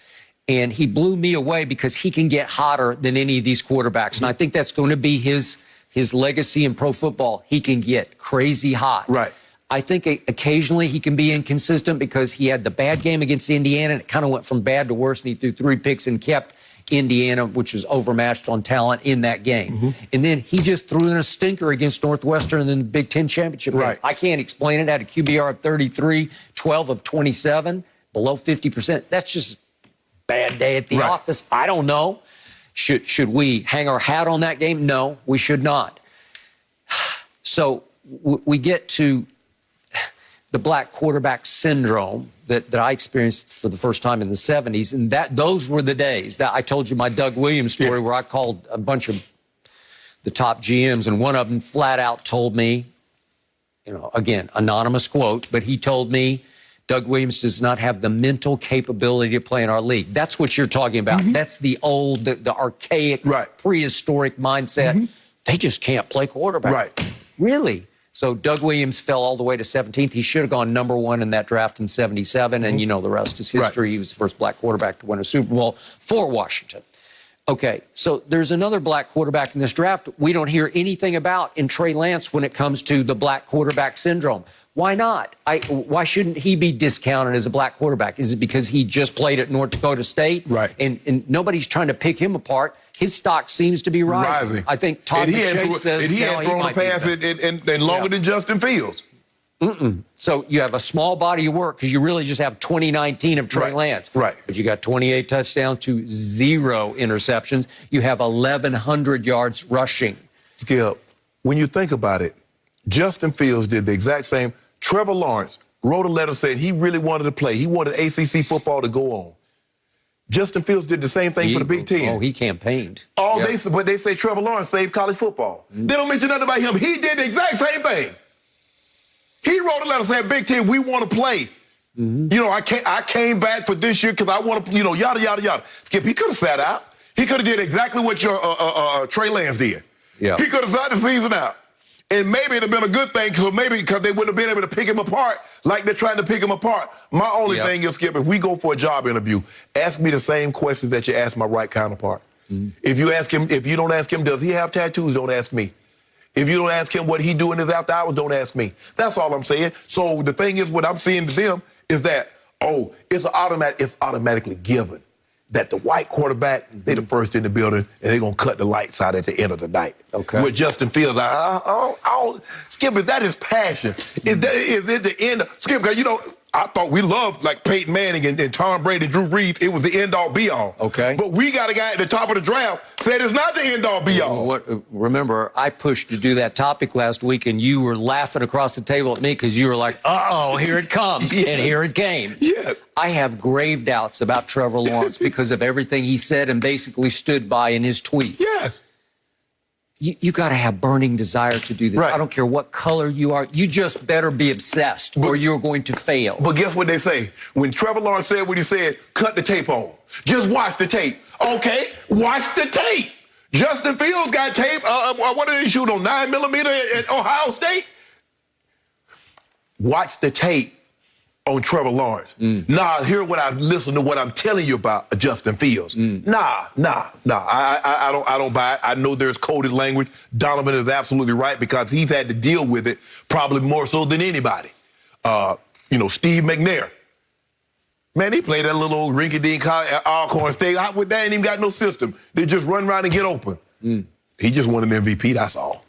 And he blew me away because he can get hotter than any of these quarterbacks. And I think that's going to be his legacy in pro football. He can get crazy hot. Right. I think occasionally he can be inconsistent because he had the bad game against Indiana, and it kind of went from bad to worse, and he threw 3 picks and kept Indiana, which was overmatched on talent, in that game. And then he just threw in a stinker against Northwestern in the Big Ten championship game. I can't explain it. Had a QBR of 33, 12 of 27, below 50%. That's just bad day at the office. I don't know. Should we hang our hat on that game? No, we should not. So we get to the black quarterback syndrome that I experienced for the first time in the 70s, and those were the days that I told you my Doug Williams story where I called a bunch of the top GMs, and one of them flat out told me, again, anonymous quote, but he told me, Doug Williams does not have the mental capability to play in our league. That's what you're talking about. That's the old, the archaic, prehistoric mindset. They just can't play quarterback. Really? So Doug Williams fell all the way to 17th. He should have gone #1 in that draft in 77, and the rest is history. He was the first black quarterback to win a Super Bowl for Washington. Okay, so there's another black quarterback in this draft we don't hear anything about in Trey Lance when it comes to the black quarterback syndrome. Why not? Why shouldn't he be discounted as a black quarterback? Is it because he just played at North Dakota State? And nobody's trying to pick him apart. His stock seems to be rising. I think Todd McShay says he had thrown a pass and longer than Justin Fields. So you have a small body of work because you really just have 2019 of Trey Lance. But you got 28 touchdowns to 0 interceptions. You have 1,100 yards rushing. Skip, when you think about it, Justin Fields did the exact same. Trevor Lawrence wrote a letter saying he really wanted to play. He wanted ACC football to go on. Justin Fields did the same thing for the Big Ten. Oh, he campaigned. But they say Trevor Lawrence saved college football. They don't mention nothing about him. He did the exact same thing. He wrote a letter saying, Big Ten, we want to play. I came back for this year because I want to, yada, yada, yada. Skip, he could have sat out. He could have did exactly what your Trey Lance did. He could have sat the season out. And maybe it'd have been a good thing because they wouldn't have been able to pick him apart like they're trying to pick him apart. My only thing is, Skip, if we go for a job interview, ask me the same questions that you asked my right counterpart. If you don't ask him, does he have tattoos? Don't ask me. If you don't ask him what he do in his after hours, don't ask me. That's all I'm saying. So the thing is, what I'm saying to them is that, it's automatically given that the white quarterback, they the first in the building, and they're going to cut the lights out at the end of the night. With Justin Fields, Skip, that is passion. Is it the end? Skip, because, I thought we loved like Peyton Manning and Tom Brady, Drew Brees. It was the end-all, be-all. Okay. But we got a guy at the top of the draft said it's not the end-all, be-all. Remember, I pushed to do that topic last week, and you were laughing across the table at me because you were like, uh-oh, here it comes, and here it came. Yeah. I have grave doubts about Trevor Lawrence because of everything he said and basically stood by in his tweets. Yes. You got to have burning desire to do this. Right. I don't care what color you are. You just better be obsessed or you're going to fail. But guess what they say? When Trevor Lawrence said what he said, cut the tape on. Just watch the tape. Okay, watch the tape. Justin Fields got tape. What did he shoot on 9mm at Ohio State? Watch the tape on Trevor Lawrence. Nah, listen to what I'm telling you about Justin Fields. Nah. I don't buy it. I know there's coded language. Donovan is absolutely right because he's had to deal with it probably more so than anybody. Steve McNair. Man, he played that little old rinky-dink at Alcorn State. That ain't even got no system. They just run around and get open. He just won an MVP, that's all.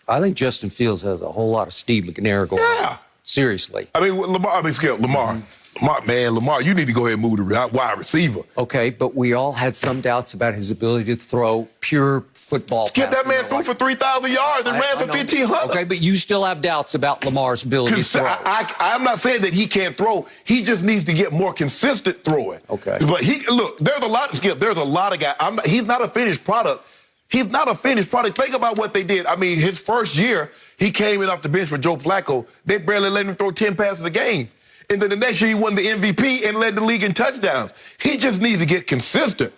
I think Justin Fields has a whole lot of Steve McNair going on. Seriously. Lamar. Lamar, you need to go ahead and move to wide receiver. Okay, but we all had some doubts about his ability to throw pure football. Skip, that man threw for 3,000 yards and ran for 1,500. Okay, but you still have doubts about Lamar's ability to throw. I'm not saying that he can't throw. He just needs to get more consistent throwing. Okay. But there's a lot of guys. He's not a finished product. He's not a finished product. Think about what they did. I mean, his first year, he came in off the bench for Joe Flacco. They barely let him throw 10 passes a game. And then the next year, he won the MVP and led the league in touchdowns. He just needs to get consistent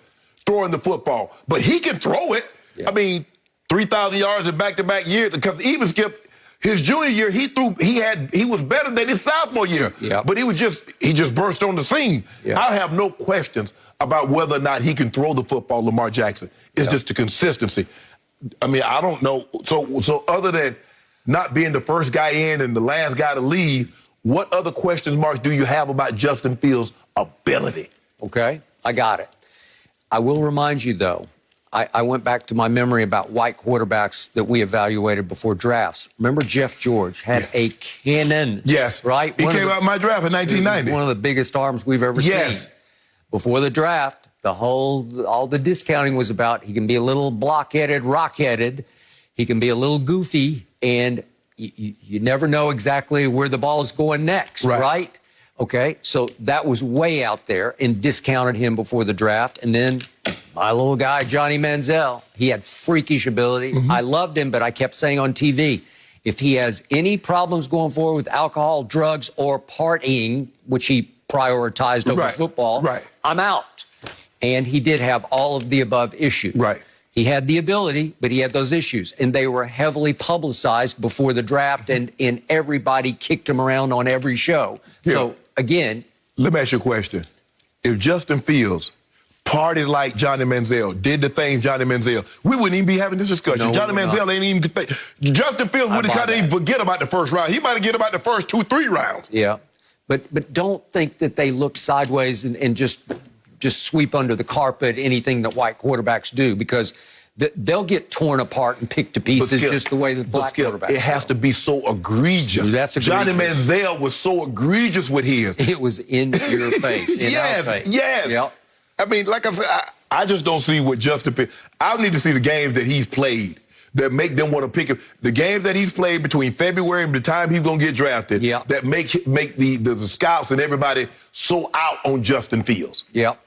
throwing the football. But he can throw it. Yeah. I mean, 3,000 yards in back-to-back years. Because even Skip, his junior year, he was better than his sophomore year. Yeah. But he just burst on the scene. Yeah. I have no questions about whether or not he can throw the football, Lamar Jackson. It's just the consistency. I mean, I don't know. So other than not being the first guy in and the last guy to leave, what other question marks do you have about Justin Fields' ability? Okay, I got it. I will remind you, though, I went back to my memory about white quarterbacks that we evaluated before drafts. Remember Jeff George had a cannon. Yes. Right? He came out in my draft in 1990. One of the biggest arms we've ever seen. Before the draft, all the discounting was about he can be a little block-headed, rock-headed. He can be a little goofy, and you never know exactly where the ball is going next, right? Okay, so that was way out there and discounted him before the draft. And then my little guy, Johnny Manziel, he had freakish ability. I loved him, but I kept saying on TV, if he has any problems going forward with alcohol, drugs, or partying, which he prioritized over football, I'm out. And he did have all of the above issues. He had the ability, but he had those issues. And they were heavily publicized before the draft, and everybody kicked him around on every show. Yeah. So, again... Let me ask you a question. If Justin Fields partied like Johnny Manziel, did the things Johnny Manziel, we wouldn't even be having this discussion. Johnny Manziel ain't even... Justin Fields would have kind of even forget about the first round. He might have forget about the first 2-3 rounds. Yeah. But don't think that they look sideways and just sweep under the carpet anything that white quarterbacks do, because they'll get torn apart and picked to pieces just the way that black quarterbacks It has to be so egregious. That's egregious. Johnny Manziel was so egregious with his. It was in your face, in our face. Yes. Yep. I mean, like I said, I just don't see what Justin Fields... I need to see the games that he's played that make them want to pick him. The games that he's played between February and the time he's going to get drafted that make the scouts and everybody so out on Justin Fields. Yep.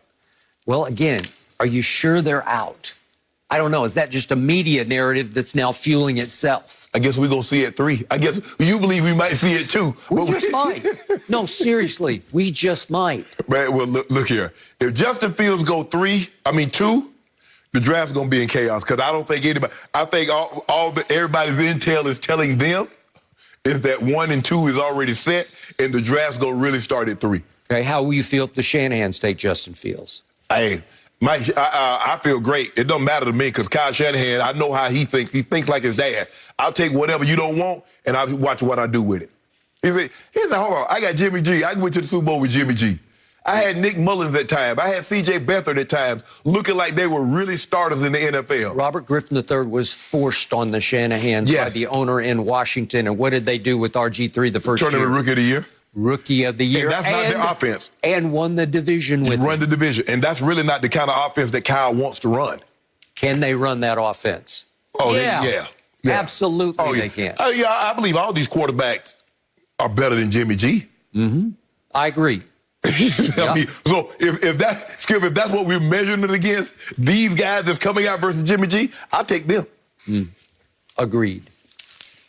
Well, again, are you sure they're out? I don't know. Is that just a media narrative that's now fueling itself? I guess we're going to see it 3. I guess you believe we might see it 2. We just might. No, seriously, we just might. Man, well, look here. If Justin Fields go 2, the draft's going to be in chaos, because I don't think anybody... I think everybody's intel is telling them is that 1 and 2 is already set, and the draft's going to really start at 3. Okay, how will you feel if the Shanahan take Justin Fields? Hey, Mike, I feel great. It don't matter to me, because Kyle Shanahan, I know how he thinks. He thinks like his dad. I'll take whatever you don't want, and I'll watch what I do with it. He said, hold on, I got Jimmy G. I went to the Super Bowl with Jimmy G. I had Nick Mullins at times. I had C.J. Beathard at times, looking like they were really starters in the NFL. Robert Griffin III was forced on the Shanahans by the owner in Washington. And what did they do with RG3 the first year? Tournament Rookie of the Year. Rookie of the year. And that's not their offense. And won the division with Run the division. And that's really not the kind of offense that Kyle wants to run. Can they run that offense? Oh, yeah. Absolutely they can. I believe all these quarterbacks are better than Jimmy G. I agree. I mean, so if that's what we're measuring it against, these guys that's coming out versus Jimmy G, I'll take them. Agreed.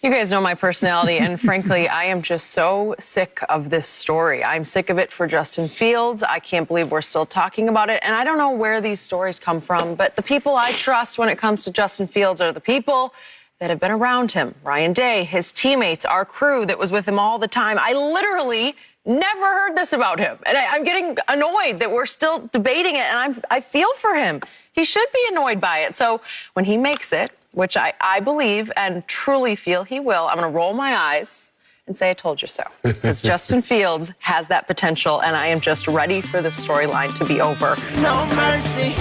You guys know my personality, and frankly, I am just so sick of this story. I'm sick of it for Justin Fields. I can't believe we're still talking about it, and I don't know where these stories come from, but the people I trust when it comes to Justin Fields are the people that have been around him. Ryan Day, his teammates, our crew that was with him all the time. I literally never heard this about him, and I'm getting annoyed that we're still debating it, and I feel for him. He should be annoyed by it. So when he makes it, which I believe and truly feel he will, I'm going to roll my eyes and say I told you so. Because Justin Fields has that potential, and I am just ready for the storyline to be over. No mercy.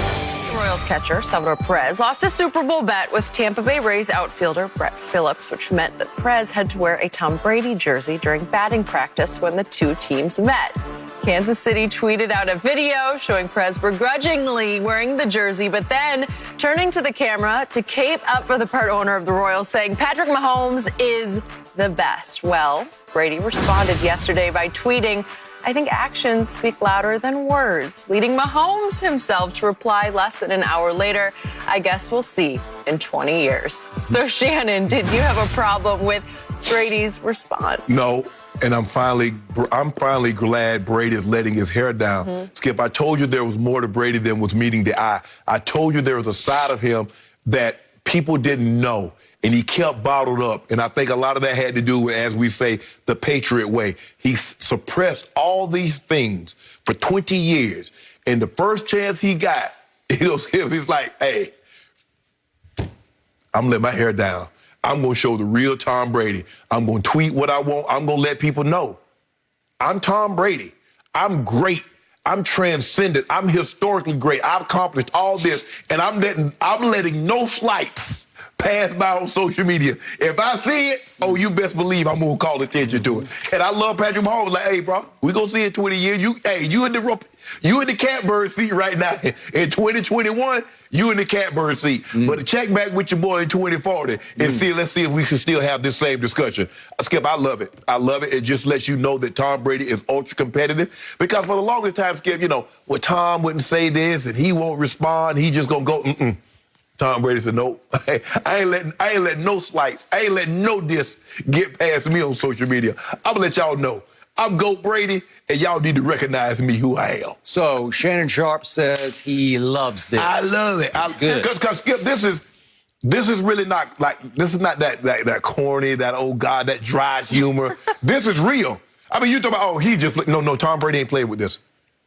Royals catcher Salvador Perez lost a Super Bowl bet with Tampa Bay Rays outfielder Brett Phillips, which meant that Perez had to wear a Tom Brady jersey during batting practice when the two teams met. Kansas City tweeted out a video showing Perez begrudgingly wearing the jersey, but then turning to the camera to cape up for the part owner of the Royals, saying Patrick Mahomes is the best. Well, Brady responded yesterday by tweeting, I think actions speak louder than words, leading Mahomes himself to reply less than an hour later, I guess we'll see in 20 years. So, Shannon, did you have a problem with Brady's response? No. And I'm finally glad Brady is letting his hair down. Skip, I told you there was more to Brady than was meeting the eye. I told you there was a side of him that people didn't know, and he kept bottled up. And I think a lot of that had to do with, as we say, the Patriot way. He suppressed all these things for 20 years. And the first chance he got, he's like, hey, I'm letting my hair down. I'm going to show the real Tom Brady. I'm going to tweet what I want. I'm going to let people know. I'm Tom Brady. I'm great. I'm transcendent. I'm historically great. I've accomplished all this, and I'm letting no slights pass by on social media. If I see it, you best believe I'm going to call attention to it. And I love Patrick Mahomes. Like, hey, bro, we going to see it in 20 years. You in the catbird seat right now. In 2021, you in the catbird seat. But check back with your boy in 2040 and let's see if we can still have this same discussion. Skip, I love it. I love it. It just lets you know that Tom Brady is ultra competitive. Because for the longest time, Skip, well, Tom wouldn't say this and he won't respond. He just going to go, Tom Brady said, no, I ain't letting no slights. I ain't letting no diss get past me on social media. I'm going to let y'all know. I'm GOAT Brady, and y'all need to recognize me who I am. So Shannon Sharpe says he loves this. I love it. Good. Because Skip, this is really not that corny, that old God, that dry humor. This is real. I mean, you talk about, he just played. No, Tom Brady ain't played with this.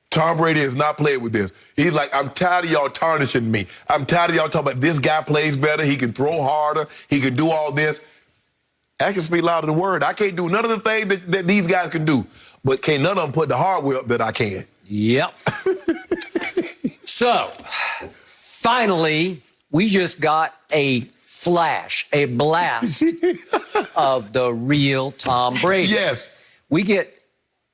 Tom Brady has not played with this. He's like, I'm tired of y'all tarnishing me. I'm tired of y'all talking about this guy plays better. He can throw harder. He can do all this. Actions speak louder than words. I can't do none of the things that these guys can do, but can't none of them put the hardware up that I can. Yep. So, finally, we just got a flash, a blast of the real Tom Brady. Yes. We get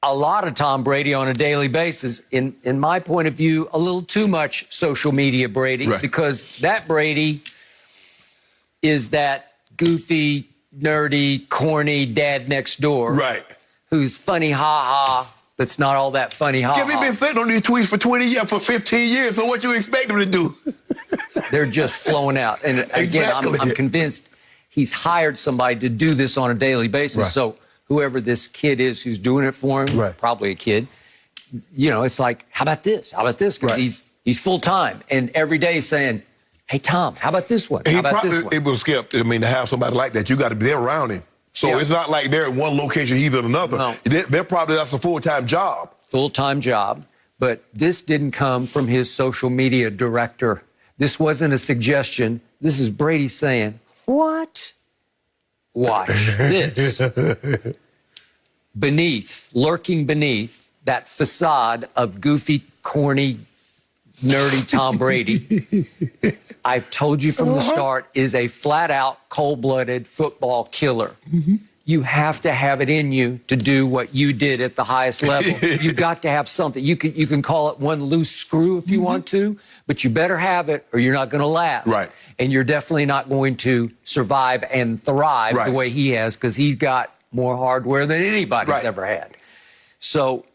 a lot of Tom Brady on a daily basis. In my point of view, a little too much social media Brady, right, because that Brady is that goofy, nerdy, corny dad next door. Right. Who's funny, ha-ha, that's not all that funny, ha-ha. Skip, he's been sitting on these tweets for 20 years, for 15 years, so what you expect him to do? They're just flowing out. And again, Exactly. I'm convinced he's hired somebody to do this on a daily basis. Right. So whoever this kid is who's doing it for him, right, probably a kid, it's like, how about this? How about this? Because right, he's full-time. And every day he's saying, hey, Tom, how about this one? How about this one? It was Skip. I mean, to have somebody like that, you got to be there around him. So it's not like they're in one location, he's in another. No. That's a full-time job. Full-time job. But this didn't come from his social media director. This wasn't a suggestion. This is Brady saying, what? Watch this. Lurking beneath that facade of goofy, corny, nerdy Tom Brady, I've told you from the start, is a flat-out, cold-blooded football killer. you have to have it in you to do what you did at the highest level. You got to have something. You can call it one loose screw if you want to, but you better have it or you're not going to last. Right. And you're definitely not going to survive and thrive the way he has, because he's got more hardware than anybody's ever had. So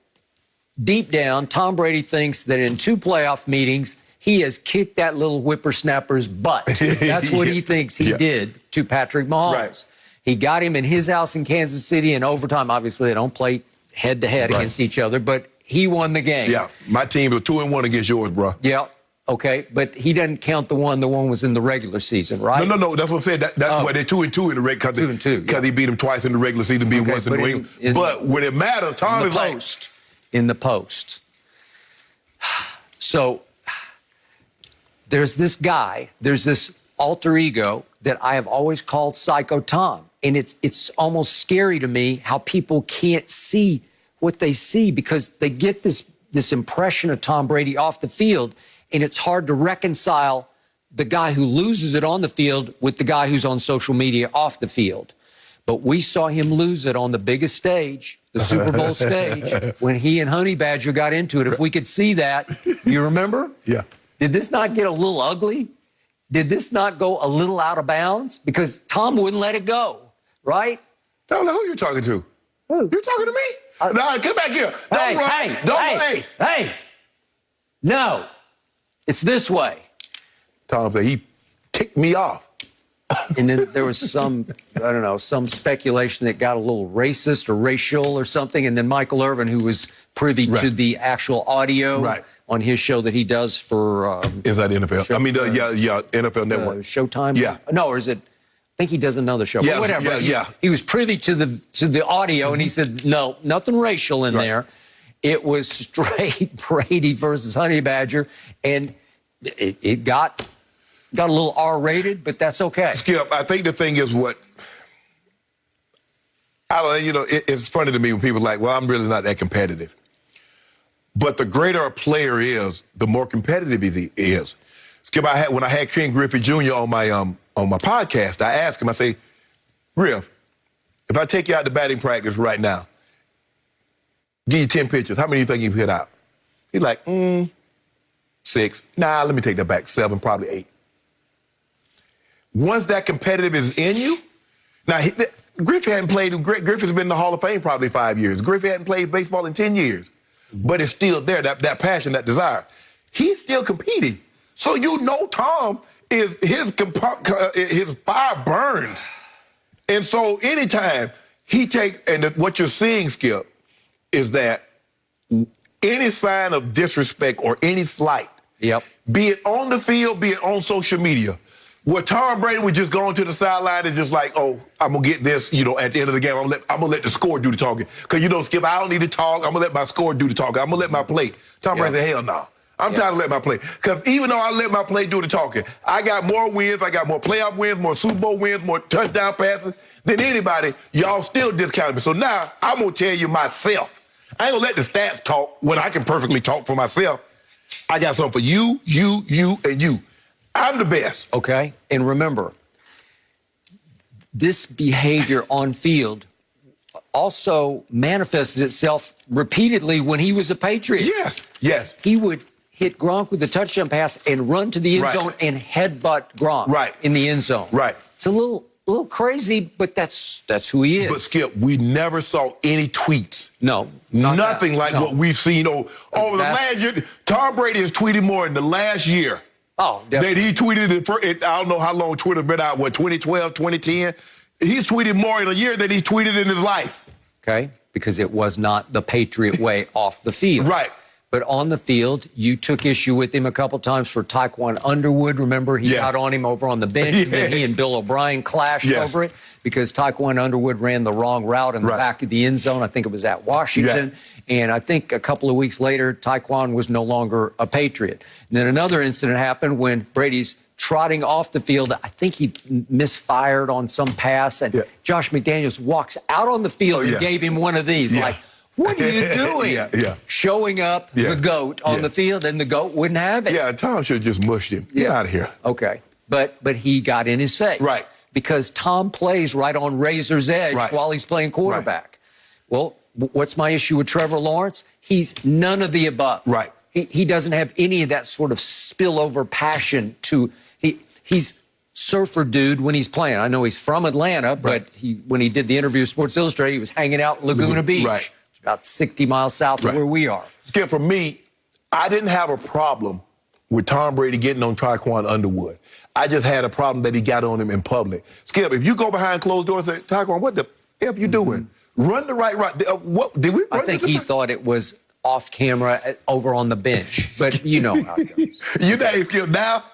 deep down, Tom Brady thinks that in 2 playoff meetings, he has kicked that little whippersnapper's butt. That's what he thinks he did to Patrick Mahomes. Right. He got him in his house in Kansas City in overtime. Obviously, they don't play head-to-head against each other, but he won the game. Yeah, my team was 2-1 against yours, bro. Yeah, okay, but he doesn't count the one was in the regular season, right? No, that's what I'm saying. That's why they're 2-2 in the regular season. 2-2, because he beat him twice in the regular season, beat once in the New England. But when it matters, Tom is like... In the post. So there's this guy, there's this alter ego that I have always called Psycho Tom. And it's almost scary to me how people can't see what they see, because they get this impression of Tom Brady off the field, and it's hard to reconcile the guy who loses it on the field with the guy who's on social media off the field. But we saw him lose it on the biggest stage, the Super Bowl stage, when he and Honey Badger got into it. If we could see that, you remember? Yeah. Did this not get a little ugly? Did this not go a little out of bounds? Because Tom wouldn't let it go, right? I don't know who you're talking to. Who? You're talking to me? No, come back here. Don't run. Hey. No. It's this way. Tom said he kicked me off. And then there was some speculation that got a little racist or racial or something. And then Michael Irvin, who was privy to the actual audio on his show that he does for... is that NFL? NFL Network. Showtime? Yeah. No, or is it... I think he does another show. Yeah, but whatever. Yeah. He was privy to the audio, and he said, no, nothing racial in there. It was straight Brady versus Honey Badger, and it got a little R-rated, but that's okay. Skip, I think the thing is it's funny to me when people are like, well, I'm really not that competitive. But the greater a player is, the more competitive he is. Skip, when I had Ken Griffey Jr. on my podcast, I asked him, I say, Griff, if I take you out to batting practice right now, give you 10 pitches, how many do you think you hit out? He's like, 6. Nah, let me take that back. 7, probably 8. Once that competitive is in you, now Griffey hadn't played. Griffey's been in the Hall of Fame probably 5 years. Griffey hadn't played baseball in 10 years, but it's still there. That passion, that desire. He's still competing, so Tom is his fire burns, and so anytime what you're seeing, Skip, is that any sign of disrespect or any slight, be it on the field, be it on social media. Where Tom Brady would just go onto the sideline and just like, oh, I'm going to get this, at the end of the game, I'm going to let the score do the talking. Because, Skip, I don't need to talk. I'm going to let my score do the talking. I'm going to let my play. Tom Brady said, hell no. I'm trying to let my play. Because even though I let my play do the talking, I got more wins. I got more playoff wins, more Super Bowl wins, more touchdown passes than anybody. Y'all still discounted me. So now I'm going to tell you myself. I ain't going to let the stats talk when I can perfectly talk for myself. I got something for you, and you. I'm the best. Okay. And remember, this behavior on field also manifested itself repeatedly when he was a Patriot. Yes. He would hit Gronk with a touchdown pass and run to the end zone and headbutt Gronk in the end zone. Right. It's a little crazy, but that's who he is. But Skip, we never saw any tweets. No. Nothing like what we've seen over the last year. Tom Brady has tweeted more in the last year. Oh, definitely. That he tweeted it, I don't know how long Twitter's been out, 2012, 2010? He's tweeted more in a year than he tweeted in his life. Okay, because it was not the Patriot way off the field. Right. But on the field, you took issue with him a couple times for Taekwon Underwood. Remember, he got on him over on the bench, and then he and Bill O'Brien clashed over it because Taekwon Underwood ran the wrong route in the back of the end zone. I think it was at Washington. And I think a couple of weeks later, Taekwon was no longer a Patriot. And then another incident happened when Brady's trotting off the field. I think he misfired on some pass, and Josh McDaniels walks out on the field and gave him one of these, like, what are you doing? Showing up the GOAT on the field, and the GOAT wouldn't have it. Yeah, Tom should have just mushed him. Get out of here. Okay. But he got in his face. Right. because Tom plays right on razor's edge while he's playing quarterback. Well, what's my issue with Trevor Lawrence? He's none of the above. Right. He doesn't have any of that sort of spillover passion he's surfer dude when he's playing. I know he's from Atlanta, but when he did the interview with Sports Illustrated, he was hanging out in Laguna Beach. Right. It's about 60 miles south of where we are. Skip, for me, I didn't have a problem with Tom Brady getting on Taekwon Underwood. I just had a problem that he got on him in public. Skip, if you go behind closed doors and say, Taekwon, what the F you doing? Run the right route. What did we? I think he thought it was off camera over on the bench, but you know how it goes. You know, Skip, now,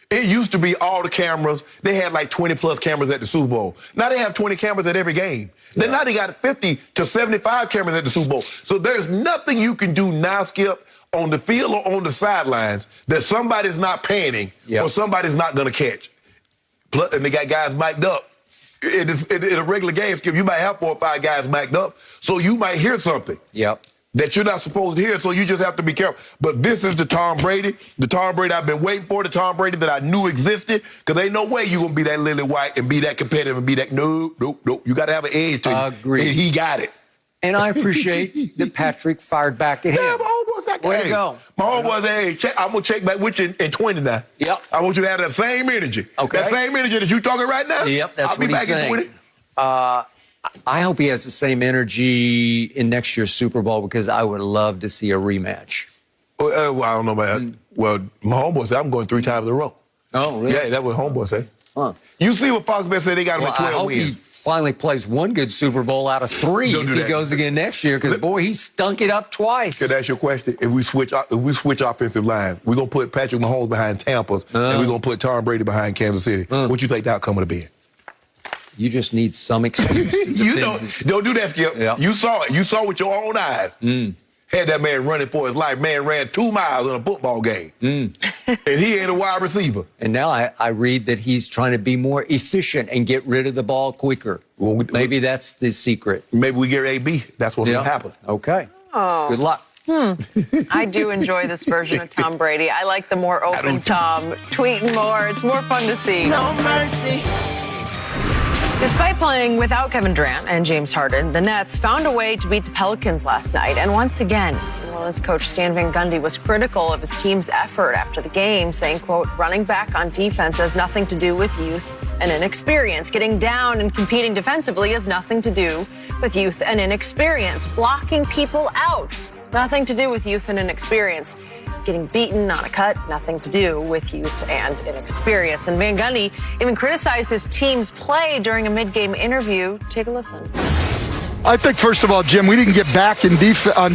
it used to be all the cameras. They had like 20 plus cameras at the Super Bowl. Now they have 20 cameras at every game. Then now they got 50 to 75 cameras at the Super Bowl. So there's nothing you can do now, Skip, on the field or on the sidelines that somebody's not panning or somebody's not going to catch. Plus, and they got guys mic'd up. In a regular game, Skip, you might have 4 or 5 guys mic'd up, so you might hear something that you're not supposed to hear, so you just have to be careful. But this is the Tom Brady I've been waiting for, the Tom Brady that I knew existed, because ain't no way you're going to be that lily white and be that competitive and be that, no. You got to have an edge to you. Agreed. And he got it. And I appreciate that Patrick fired back at him. Yeah, my homeboy's like, way to go. My homeboy's hey, I'm going to check back with you in 20 now. Yep. I want you to have that same energy. Okay. That same energy that you talking right now. Yep, that's I'll be what he's back saying. in 20. I hope he has the same energy in next year's Super Bowl, because I would love to see a rematch. Well, I don't know about that. Well, my homeboy said I'm going 3 times in a row. Oh, really? Yeah, that's what homeboy said. Huh. You see what Fox Bet said they got him at 12 I hope wins. he finally plays one good Super Bowl out of 3 if he goes again next year, because, boy, he stunk it up twice. Could I ask you a question? If we switch offensive line, we're going to put Patrick Mahomes behind Tampa, and we're going to put Tom Brady behind Kansas City. What you think the outcome would have been? You just need some excuse. Don't do that, Skip. Yeah. You saw it. You saw with your own eyes. Had that man running for his life. Man ran 2 miles in a football game. And he ain't a wide receiver. And now I read that he's trying to be more efficient and get rid of the ball quicker. Well, maybe that's the secret. Maybe we get AB. That's what's going to happen. Okay. Oh. Good luck. I do enjoy this version of Tom Brady. I like the more open Tom, tweeting more. It's more fun to see. No mercy. Despite playing without Kevin Durant and James Harden, the Nets found a way to beat the Pelicans last night. And once again, New Orleans coach Stan Van Gundy was critical of his team's effort after the game, saying, quote, running back on defense has nothing to do with youth and inexperience. Getting down and competing defensively has nothing to do with youth and inexperience. Blocking people out, nothing to do with youth and inexperience. Getting beaten on a cut, nothing to do with youth and inexperience. And Van Gundy even criticized his team's play during a mid-game interview. Take a listen. I think, first of all, Jim, we didn't get back on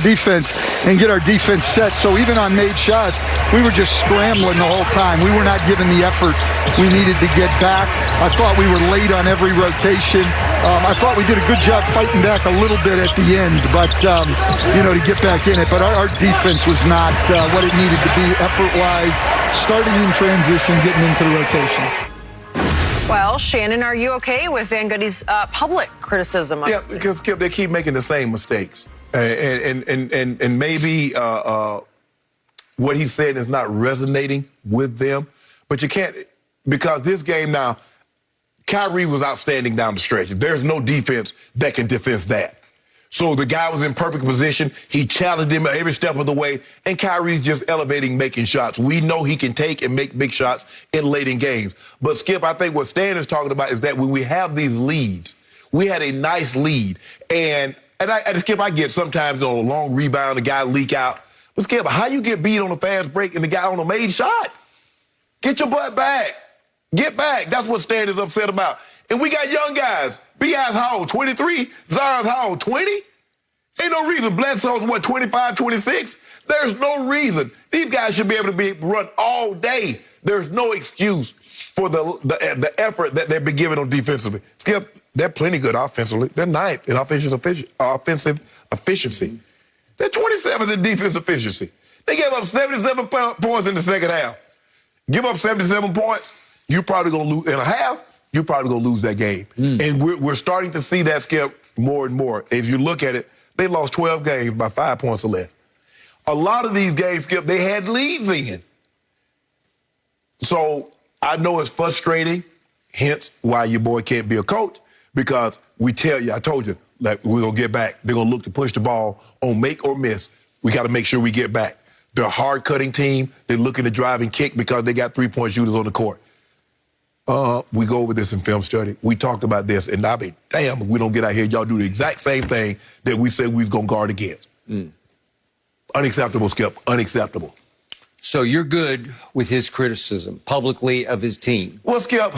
defense and get our defense set. So even on made shots, we were just scrambling the whole time. We were not giving the effort we needed to get back. I thought we were late on every rotation. I thought we did a good job fighting back a little bit at the end, but, to get back in it. But our defense was not what it needed to be effort-wise, starting in transition, getting into the rotation. Well, Shannon, are you okay with Van Gundy's public criticism? Yeah, because Skip, they keep making the same mistakes, and maybe what he said is not resonating with them. But you can't, because this game now, Kyrie was outstanding down the stretch. There's no defense that can defend that. So the guy was in perfect position. He challenged him every step of the way, and Kyrie's just elevating, making shots. We know he can take and make big shots in late in games. But, Skip, I think what Stan is talking about is that when we have these leads, we had a nice lead. And Skip, I get sometimes on a long rebound, the guy leak out. But, Skip, how you get beat on a fast break and the guy on a made shot? Get your butt back. Get back. That's what Stan is upset about. And we got young guys. B.I.'s how old? 23? Zion's how old? 20? Ain't no reason. Bledsoe's, 25, 26? There's no reason. These guys should be able to run all day. There's no excuse for the effort that they've been giving on defensively. Skip, they're plenty good offensively. They're ninth in offensive efficiency. They're 27th in defense efficiency. They gave up 77 points in the second half. Give up 77 points, you're probably going to lose in a half. You're probably going to lose that game. And we're starting to see that, Skip, more and more. If you look at it, they lost 12 games by 5 points or less. A lot of these games, Skip, they had leads in. So I know it's frustrating. Hence why your boy can't be a coach, because we tell you, I told you, like, we're going to get back. They're going to look to push the ball on make or miss. We got to make sure we get back. They're a hard-cutting team. They're looking to drive and kick because they got three-point shooters on the court. We go over this in film study. We talked about this, and I mean, damn, if we don't get out here, y'all do the exact same thing that we said we was going to guard against. Unacceptable, Skip. Unacceptable. So you're good with his criticism publicly of his team? Well, Skip,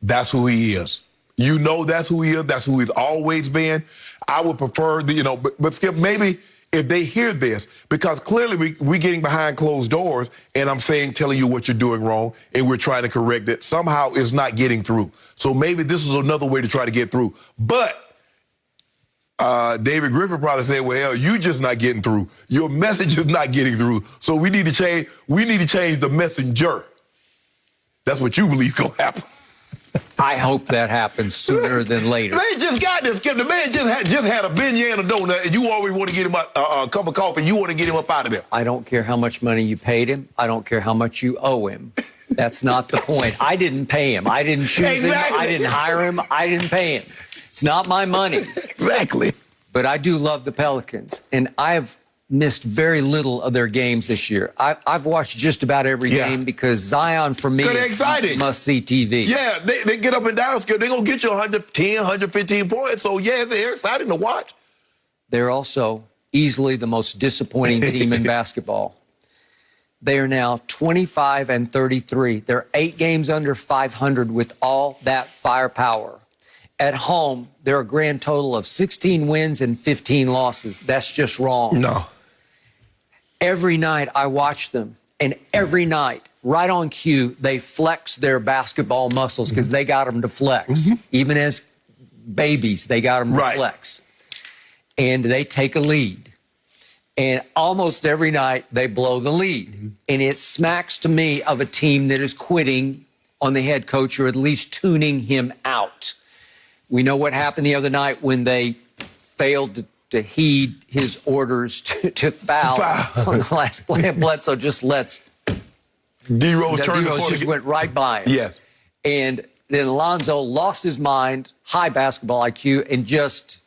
that's who he is. You know that's who he is. That's who he's always been. I would prefer, but Skip, maybe if they hear this, because clearly we're getting behind closed doors, and I'm telling you what you're doing wrong, and we're trying to correct it. Somehow it's not getting through. So maybe this is another way to try to get through. But David Griffin probably said, well, you just not getting through. Your message is not getting through. So we need to change the messenger. That's what you believe is going to happen. I hope that happens sooner than later. They just got this. The man just had a beignet and a donut, and you always want to get him a cup of coffee. You want to get him up out of there. I don't care how much money you paid him. I don't care how much you owe him. That's not the point. I didn't pay him. I didn't choose him. I didn't hire him. I didn't pay him. It's not my money. Exactly. But I do love the Pelicans, and I've missed very little of their games this year. I've watched just about every game because Zion, for me, is must-see TV. Yeah, they get up and down. They're going to get you 110, 115 points. So, yeah, it's exciting to watch. They're also easily the most disappointing team in basketball. They are now 25-33. They're 8 games under 500 with all that firepower. At home, they're a grand total of 16 wins and 15 losses. That's just wrong. No. Every night I watch them, and every night, right on cue, they flex their basketball muscles because they got them to flex. Even as babies, they got them to flex. And they take a lead. And almost every night, they blow the lead. And it smacks to me of a team that is quitting on the head coach, or at least tuning him out. We know what happened the other night when they failed to heed his orders to foul on the last play. And Bledsoe just lets D-Rose just went right by him. Yes. And then Alonzo lost his mind, high basketball IQ, and just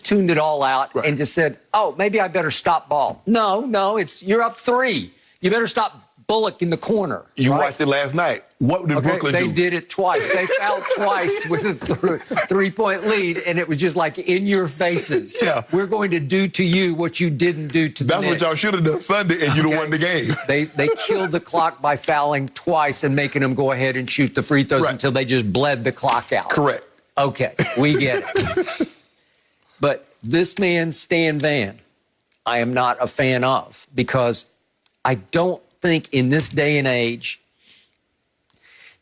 tuned it all out and just said, oh, maybe I better stop ball. No, you're up 3. You better stop Bullock in the corner. You watched it last night. What did Brooklyn do? They did it twice. They fouled twice with a 3-point lead, and it was just like in your faces. Yeah. We're going to do to you what you didn't do to the Knicks. That's what y'all should have done Sunday, and you'd have won the game. They killed the clock by fouling twice and making them go ahead and shoot the free throws until they just bled the clock out. Correct. Okay, we get it. But this man, Stan Van, I am not a fan of, because I don't think in this day and age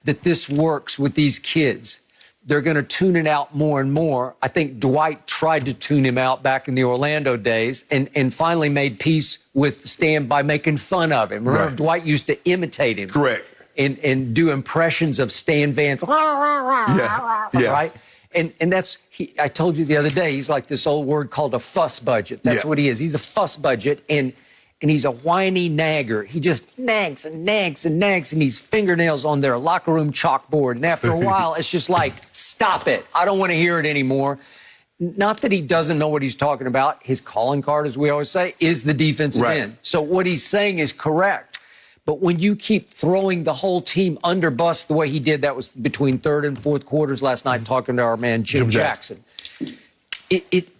that this works with these kids. They're going to tune it out more and more. I think Dwight tried to tune him out back in the Orlando days and finally made peace with Stan by making fun of him. Remember, Dwight used to imitate him. Correct. And do impressions of Stan Van. Right? And that's, I told you the other day, he's like this old word called a fuss budget. That's what he is. He's a fuss budget, and he's a whiny nagger. He just nags and nags and nags, and he's fingernails on their locker room chalkboard. And after a while, it's just like, stop it. I don't want to hear it anymore. Not that he doesn't know what he's talking about. His calling card, as we always say, is the defensive end. So what he's saying is correct. But when you keep throwing the whole team under bus the way he did, that was between third and fourth quarters last night, talking to our man Jim Jackson. It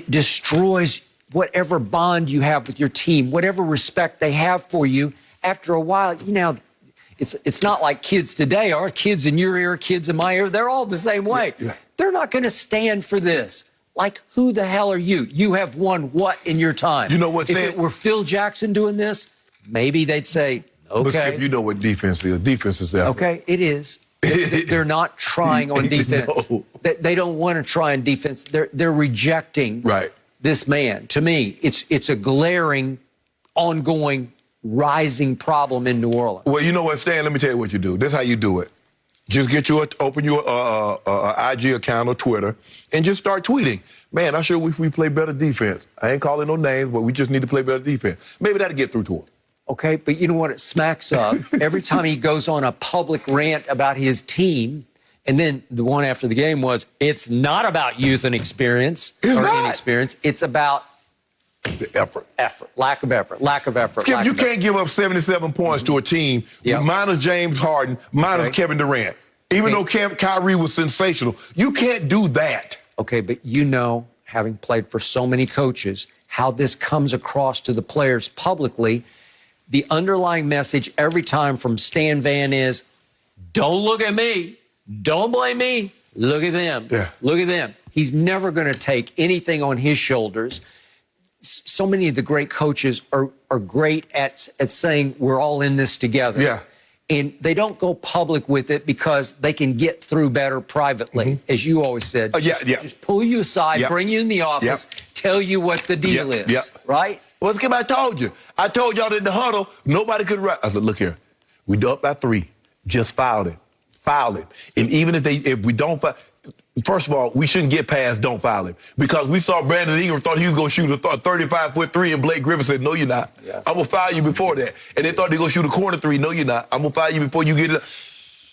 destroys whatever bond you have with your team, whatever respect they have for you. After a while, it's not like kids today are. Kids in your ear, kids in my ear, they're all the same way. They're not going to stand for this. Like, who the hell are you? You have won what in your time? You know what? If it were Phil Jackson doing this, maybe they'd say, okay. But Skip, you know what defense is. Defense is that. Okay, it is. They're not trying on defense. No. They don't want to try on defense. They're rejecting this man. To me, it's a glaring, ongoing, rising problem in New Orleans. Well, you know what, Stan? Let me tell you what you do. This is how you do it. Just open your IG account or Twitter and just start tweeting. Man, I sure wish we play better defense. I ain't calling no names, but we just need to play better defense. Maybe that'll get through to him. Okay, but you know what it smacks of? Every time he goes on a public rant about his team, and then the one after the game was, it's not about youth and experience inexperience. It's about the effort. Lack of effort. Skip, you can't give up 77 points to a team minus James Harden, minus Kevin Durant. Even though Kyrie was sensational, you can't do that. Okay, but you know, having played for so many coaches, how this comes across to the players publicly. The underlying message every time from Stan Van is, don't look at me. Don't blame me. Look at them. Yeah. Look at them. He's never going to take anything on his shoulders. So many of the great coaches are great at saying we're all in this together. Yeah. And they don't go public with it because they can get through better privately, as you always said. Just pull you aside, bring you in the office, tell you what the deal is, right? Well, Skip, I told you. I told y'all in the huddle, nobody could run. I said, look here, we up by 3. Just foul it. Foul it. And even if we don't foul, first of all, we shouldn't get past don't foul him. Because we saw Brandon Ingram thought he was going to shoot a 35-foot 3, and Blake Griffin said, no, you're not. Yeah. I'm going to foul you before that. And they thought they were going to shoot a corner 3. No, you're not. I'm going to foul you before you get it.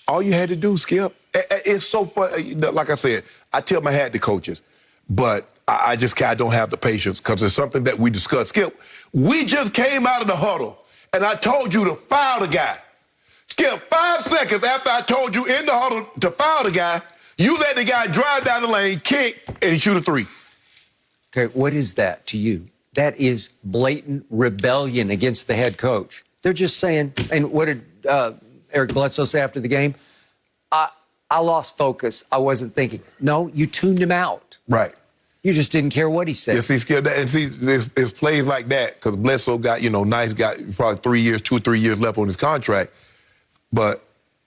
All you had to do, Skip. It's so fun. Like I said, I tell my hat to coaches, but I don't have the patience because it's something that we discussed. Skip, we just came out of the huddle, and I told you to foul the guy. Skip, 5 seconds after I told you in the huddle to foul the guy, you let the guy drive down the lane, kick, and he shoot a 3. Okay, what is that to you? That is blatant rebellion against the head coach. They're just saying, and what did Eric Bledsoe say after the game? I lost focus. I wasn't thinking. No, you tuned him out. Right. You just didn't care what he said. Yeah, see, Skip, and see, it's plays like that, because Bledsoe got, probably 3 years, 2 or 3 years left on his contract. But,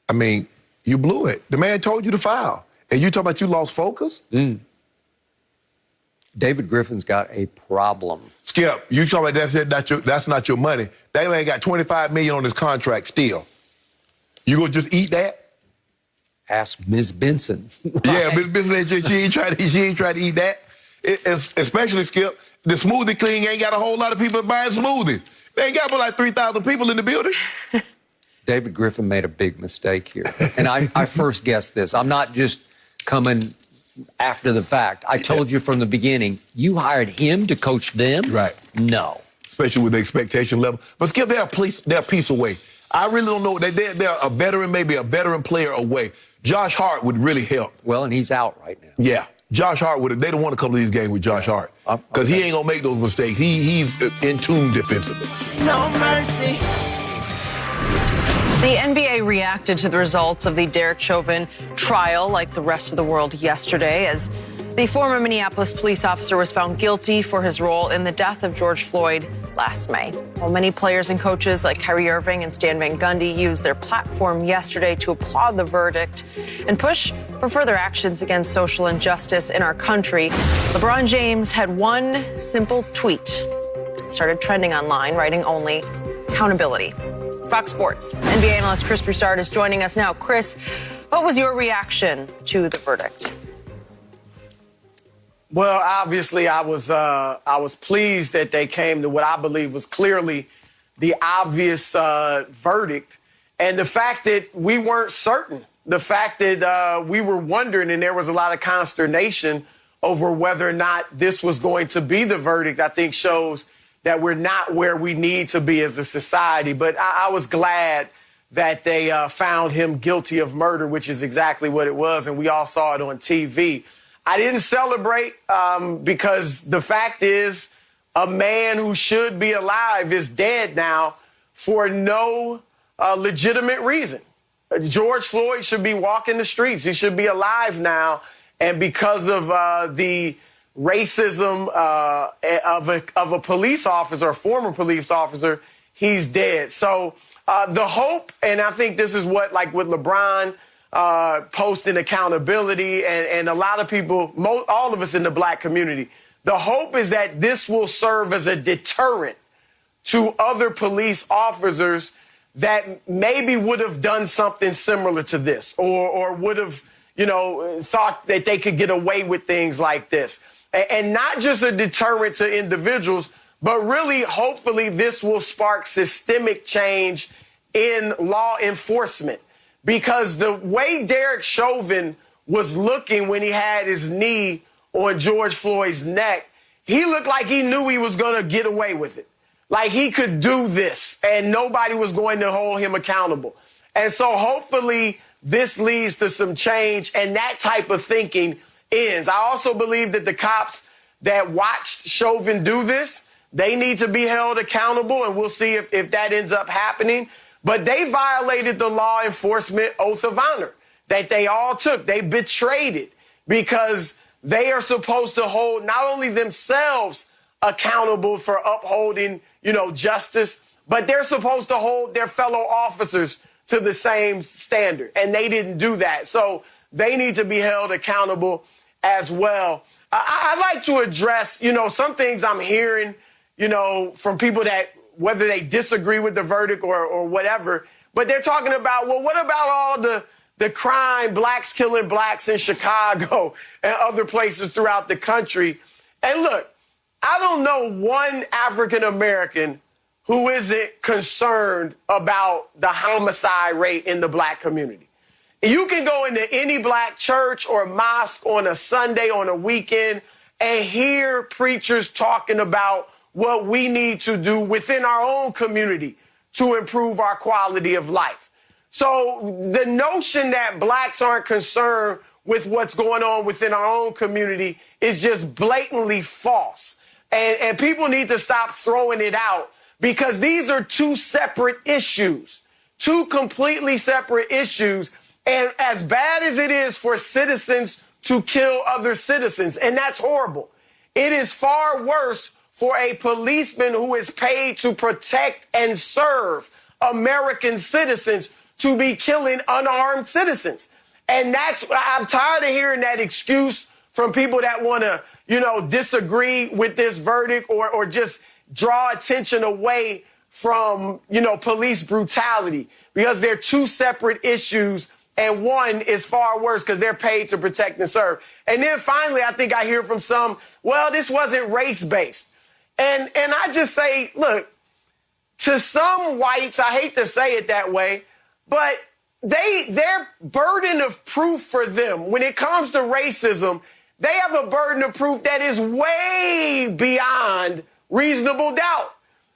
I mean, you blew it. The man told you to foul. And you talking about you lost focus? David Griffin's got a problem. Skip, you talking about that's not your money. That man got $25 million on his contract still. You gonna just eat that? Ask Ms. Benson. Right? Yeah, Ms. Benson, she ain't trying to eat that. Especially, Skip, the Smoothie King ain't got a whole lot of people buying smoothies. They ain't got but like 3,000 people in the building. David Griffin made a big mistake here. And I first guessed this. I'm not just coming after the fact. I told you from the beginning, you hired him to coach them? Right. No. Especially with the expectation level. But Skip, they're a piece away. I really don't know. They're a veteran, maybe a veteran player away. Josh Hart would really help. Well, and he's out right now. Yeah. Josh Hart would have. They don't want to come to these games with Josh Hart. Because he ain't going to make those mistakes. He's in tune defensively. No mercy. The NBA reacted to the results of the Derek Chauvin trial like the rest of the world yesterday, as the former Minneapolis police officer was found guilty for his role in the death of George Floyd last May. While many players and coaches like Kyrie Irving and Stan Van Gundy used their platform yesterday to applaud the verdict and push for further actions against social injustice in our country, LeBron James had one simple tweet. It started trending online, writing only accountability. Fox Sports NBA analyst Chris Broussard is joining us now. Chris, what was your reaction to the verdict? Well, obviously, I was pleased that they came to what I believe was clearly the obvious verdict, and the fact that we weren't certain, the fact that we were wondering, and there was a lot of consternation over whether or not this was going to be the verdict, I think shows that we're not where we need to be as a society. But I was glad that they found him guilty of murder, which is exactly what it was, and we all saw it on TV. I didn't celebrate because the fact is a man who should be alive is dead now for no legitimate reason. George Floyd should be walking the streets. He should be alive now. And because of the racism of a police officer, a former police officer, he's dead. So the hope, and I think this is what, like with LeBron posting accountability and a lot of people, all of us in the black community, the hope is that this will serve as a deterrent to other police officers that maybe would have done something similar to this or would have, thought that they could get away with things like this. And not just a deterrent to individuals, But really, hopefully, this will spark systemic change in law enforcement. Because the way Derek Chauvin was looking when he had his knee on George Floyd's neck, he looked like he knew he was going to get away with it. Like he could do this and nobody was going to hold him accountable. And so hopefully this leads to some change and that type of thinking ends. I also believe that the cops that watched Chauvin do this, they need to be held accountable, and we'll see if that ends up happening. But they violated the law enforcement oath of honor that they all took. They betrayed it because they are supposed to hold not only themselves accountable for upholding, justice, but they're supposed to hold their fellow officers to the same standard. And they didn't do that. So they need to be held accountable as well. I'd like to address, some things I'm hearing, from people that, whether they disagree with the verdict or whatever, but they're talking about, well, what about all the crime, blacks killing blacks in Chicago and other places throughout the country? And look, I don't know one African American who isn't concerned about the homicide rate in the black community. You can go into any black church or mosque on a Sunday, on a weekend, and hear preachers talking about what we need to do within our own community to improve our quality of life. So the notion that blacks aren't concerned with what's going on within our own community is just blatantly false. And people need to stop throwing it out because these are two separate issues, two completely separate issues. And as bad as it is for citizens to kill other citizens, and that's horrible, it is far worse for a policeman who is paid to protect and serve American citizens to be killing unarmed citizens. And I'm tired of hearing that excuse from people that want to, disagree with this verdict or just draw attention away from, police brutality, because they're two separate issues. And one is far worse because they're paid to protect and serve. And then finally, I think I hear from some, well, this wasn't race-based. And I just say, look, to some whites, I hate to say it that way, but their burden of proof for them when it comes to racism, they have a burden of proof that is way beyond reasonable doubt.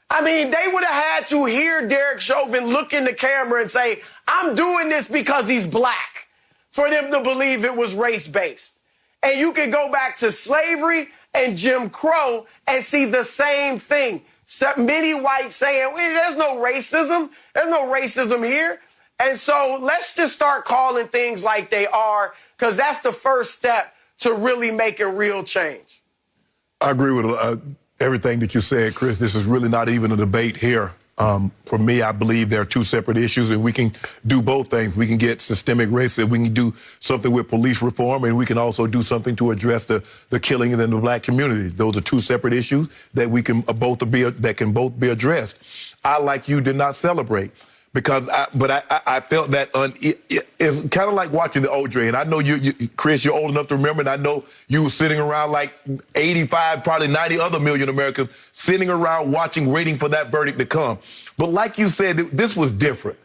I mean, they would have had to hear Derek Chauvin look in the camera and say, I'm doing this because he's black, for them to believe it was race-based. And you can go back to slavery and Jim Crow and see the same thing. So many whites saying, well, there's no racism. There's no racism here. And so let's just start calling things like they are, because that's the first step to really making real change. I agree with everything that you said, Chris. This is really not even a debate here. For me, I believe there are two separate issues, and we can do both things. We can get systemic racism. We can do something with police reform, and we can also do something to address the killing in the black community. Those are two separate issues that can both be addressed. I, like you, did not celebrate because I felt that it's kind of like watching the OJ. And I know Chris, you're old enough to remember, and I know you were sitting around like 85, probably 90 other million Americans sitting around watching, waiting for that verdict to come. But like you said, this was different.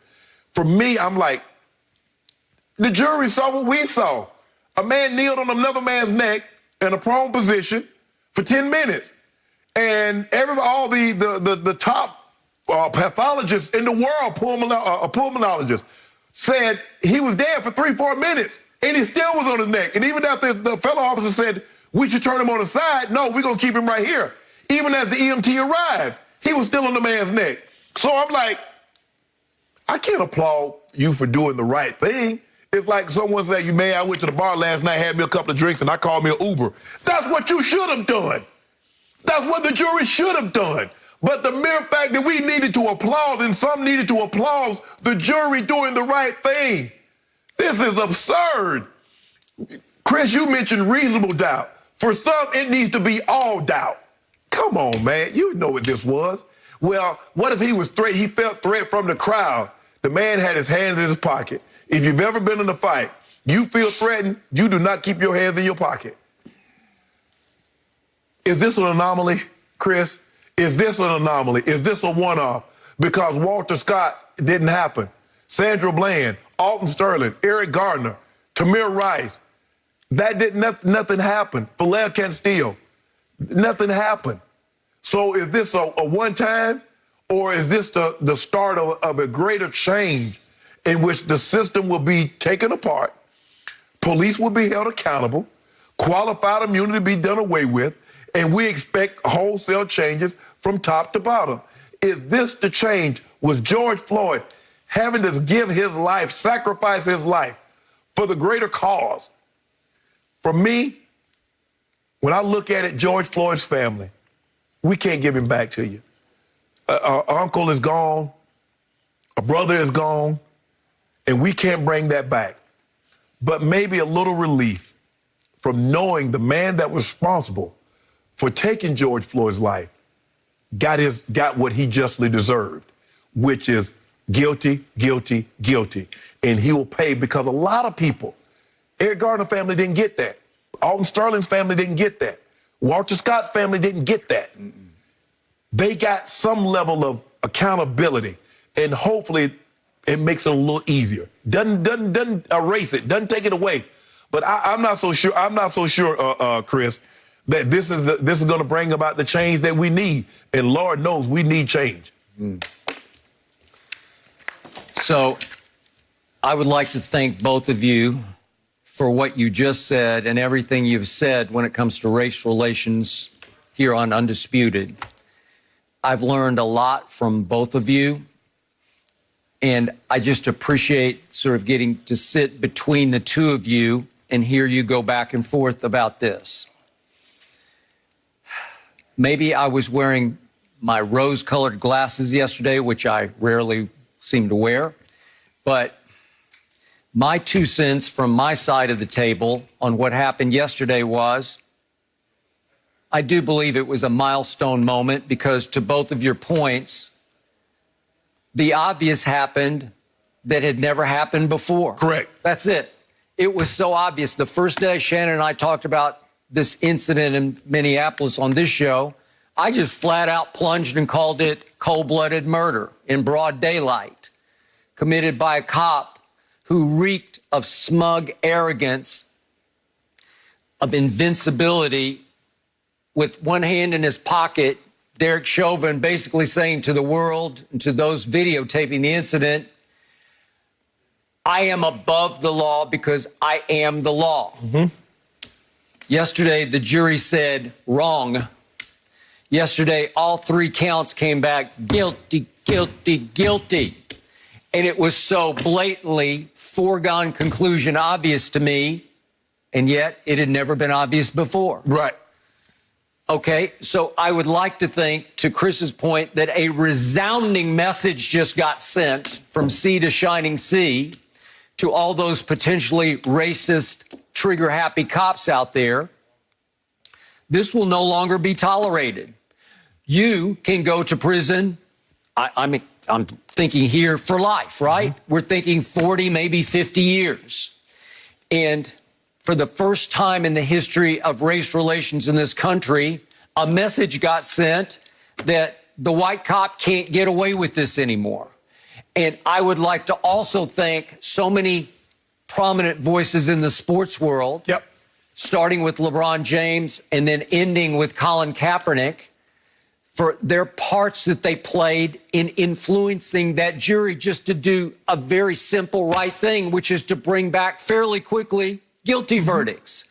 For me, I'm like, the jury saw what we saw. A man kneeled on another man's neck in a prone position for 10 minutes. And all the top pathologists in the world, pulmonologists, said he was dead for 3-4 minutes, and he still was on his neck. And even after the fellow officer said, we should turn him on the side, no, we're going to keep him right here. Even as the EMT arrived, he was still on the man's neck. So I'm like, I can't applaud you for doing the right thing. It's like someone said, I went to the bar last night, had me a couple of drinks, and I called me an Uber. That's what you should have done. That's what the jury should have done. But the mere fact that we needed to applaud and some needed to applaud the jury doing the right thing, this is absurd. Chris, you mentioned reasonable doubt. For some, it needs to be all doubt. Come on, man. You know what this was. Well, what if he was threatened? He felt threat from the crowd. The man had his hands in his pocket. If you've ever been in a fight, you feel threatened, you do not keep your hands in your pocket. Is this an anomaly, Chris? Is this an anomaly? Is this a one-off? Because Walter Scott didn't happen. Sandra Bland, Alton Sterling, Eric Gardner, Tamir Rice. That didn't, nothing happened. Philea Castillo, nothing happened. So is this a one-time, or is this the start of a greater change in which the system will be taken apart, police will be held accountable, qualified immunity be done away with, and we expect wholesale changes from top to bottom? Is this the change? Was George Floyd having to give his life, sacrifice his life for the greater cause? For me, when I look at it, George Floyd's family, we can't give him back to you. Our uncle is gone, a brother is gone, and we can't bring that back. But maybe a little relief from knowing the man that was responsible for taking George Floyd's life got what he justly deserved, which is guilty, guilty, guilty. And he will pay, because a lot of people, Eric Gardner family didn't get that. Alton Sterling's family didn't get that. Walter Scott's family didn't get that. They got some level of accountability, and hopefully it makes it a little easier. Doesn't erase it, doesn't take it away. But I'm not so sure. I'm not so sure, Chris, that this is going to bring about the change that we need. And Lord knows we need change. So I would like to thank both of you for what you just said and everything you've said when it comes to race relations here on Undisputed. I've learned a lot from both of you, and I just appreciate sort of getting to sit between the two of you and hear you go back and forth about this. Maybe I was wearing my rose-colored glasses yesterday, which I rarely seem to wear, but my 2 cents from my side of the table on what happened yesterday was, I do believe it was a milestone moment, because to both of your points, the obvious happened that had never happened before. Correct. That's it. It was so obvious. The first day Shannon and I talked about this incident in Minneapolis on this show, I just flat out plunged and called it cold-blooded murder in broad daylight, committed by a cop who reeked of smug arrogance, of invincibility, with one hand in his pocket, Derek Chauvin basically saying to the world and to those videotaping the incident, I am above the law because I am the law. Yesterday, the jury said wrong. Yesterday, all 3 counts came back guilty, guilty, guilty. And it was so blatantly foregone conclusion obvious to me, and yet it had never been obvious before. Right. Okay, so I would like to think, to Chris's point, that a resounding message just got sent from sea to shining sea to all those potentially racist, trigger-happy cops out there. This will no longer be tolerated. You can go to prison. I'm thinking here for life, right? We're thinking 40, maybe 50 years. And for the first time in the history of race relations in this country, a message got sent that the white cop can't get away with this anymore. And I would like to also thank so many prominent voices in the sports world, starting with LeBron James and then ending with Colin Kaepernick, for their parts that they played in influencing that jury just to do a very simple right thing, which is to bring back fairly quickly guilty verdicts.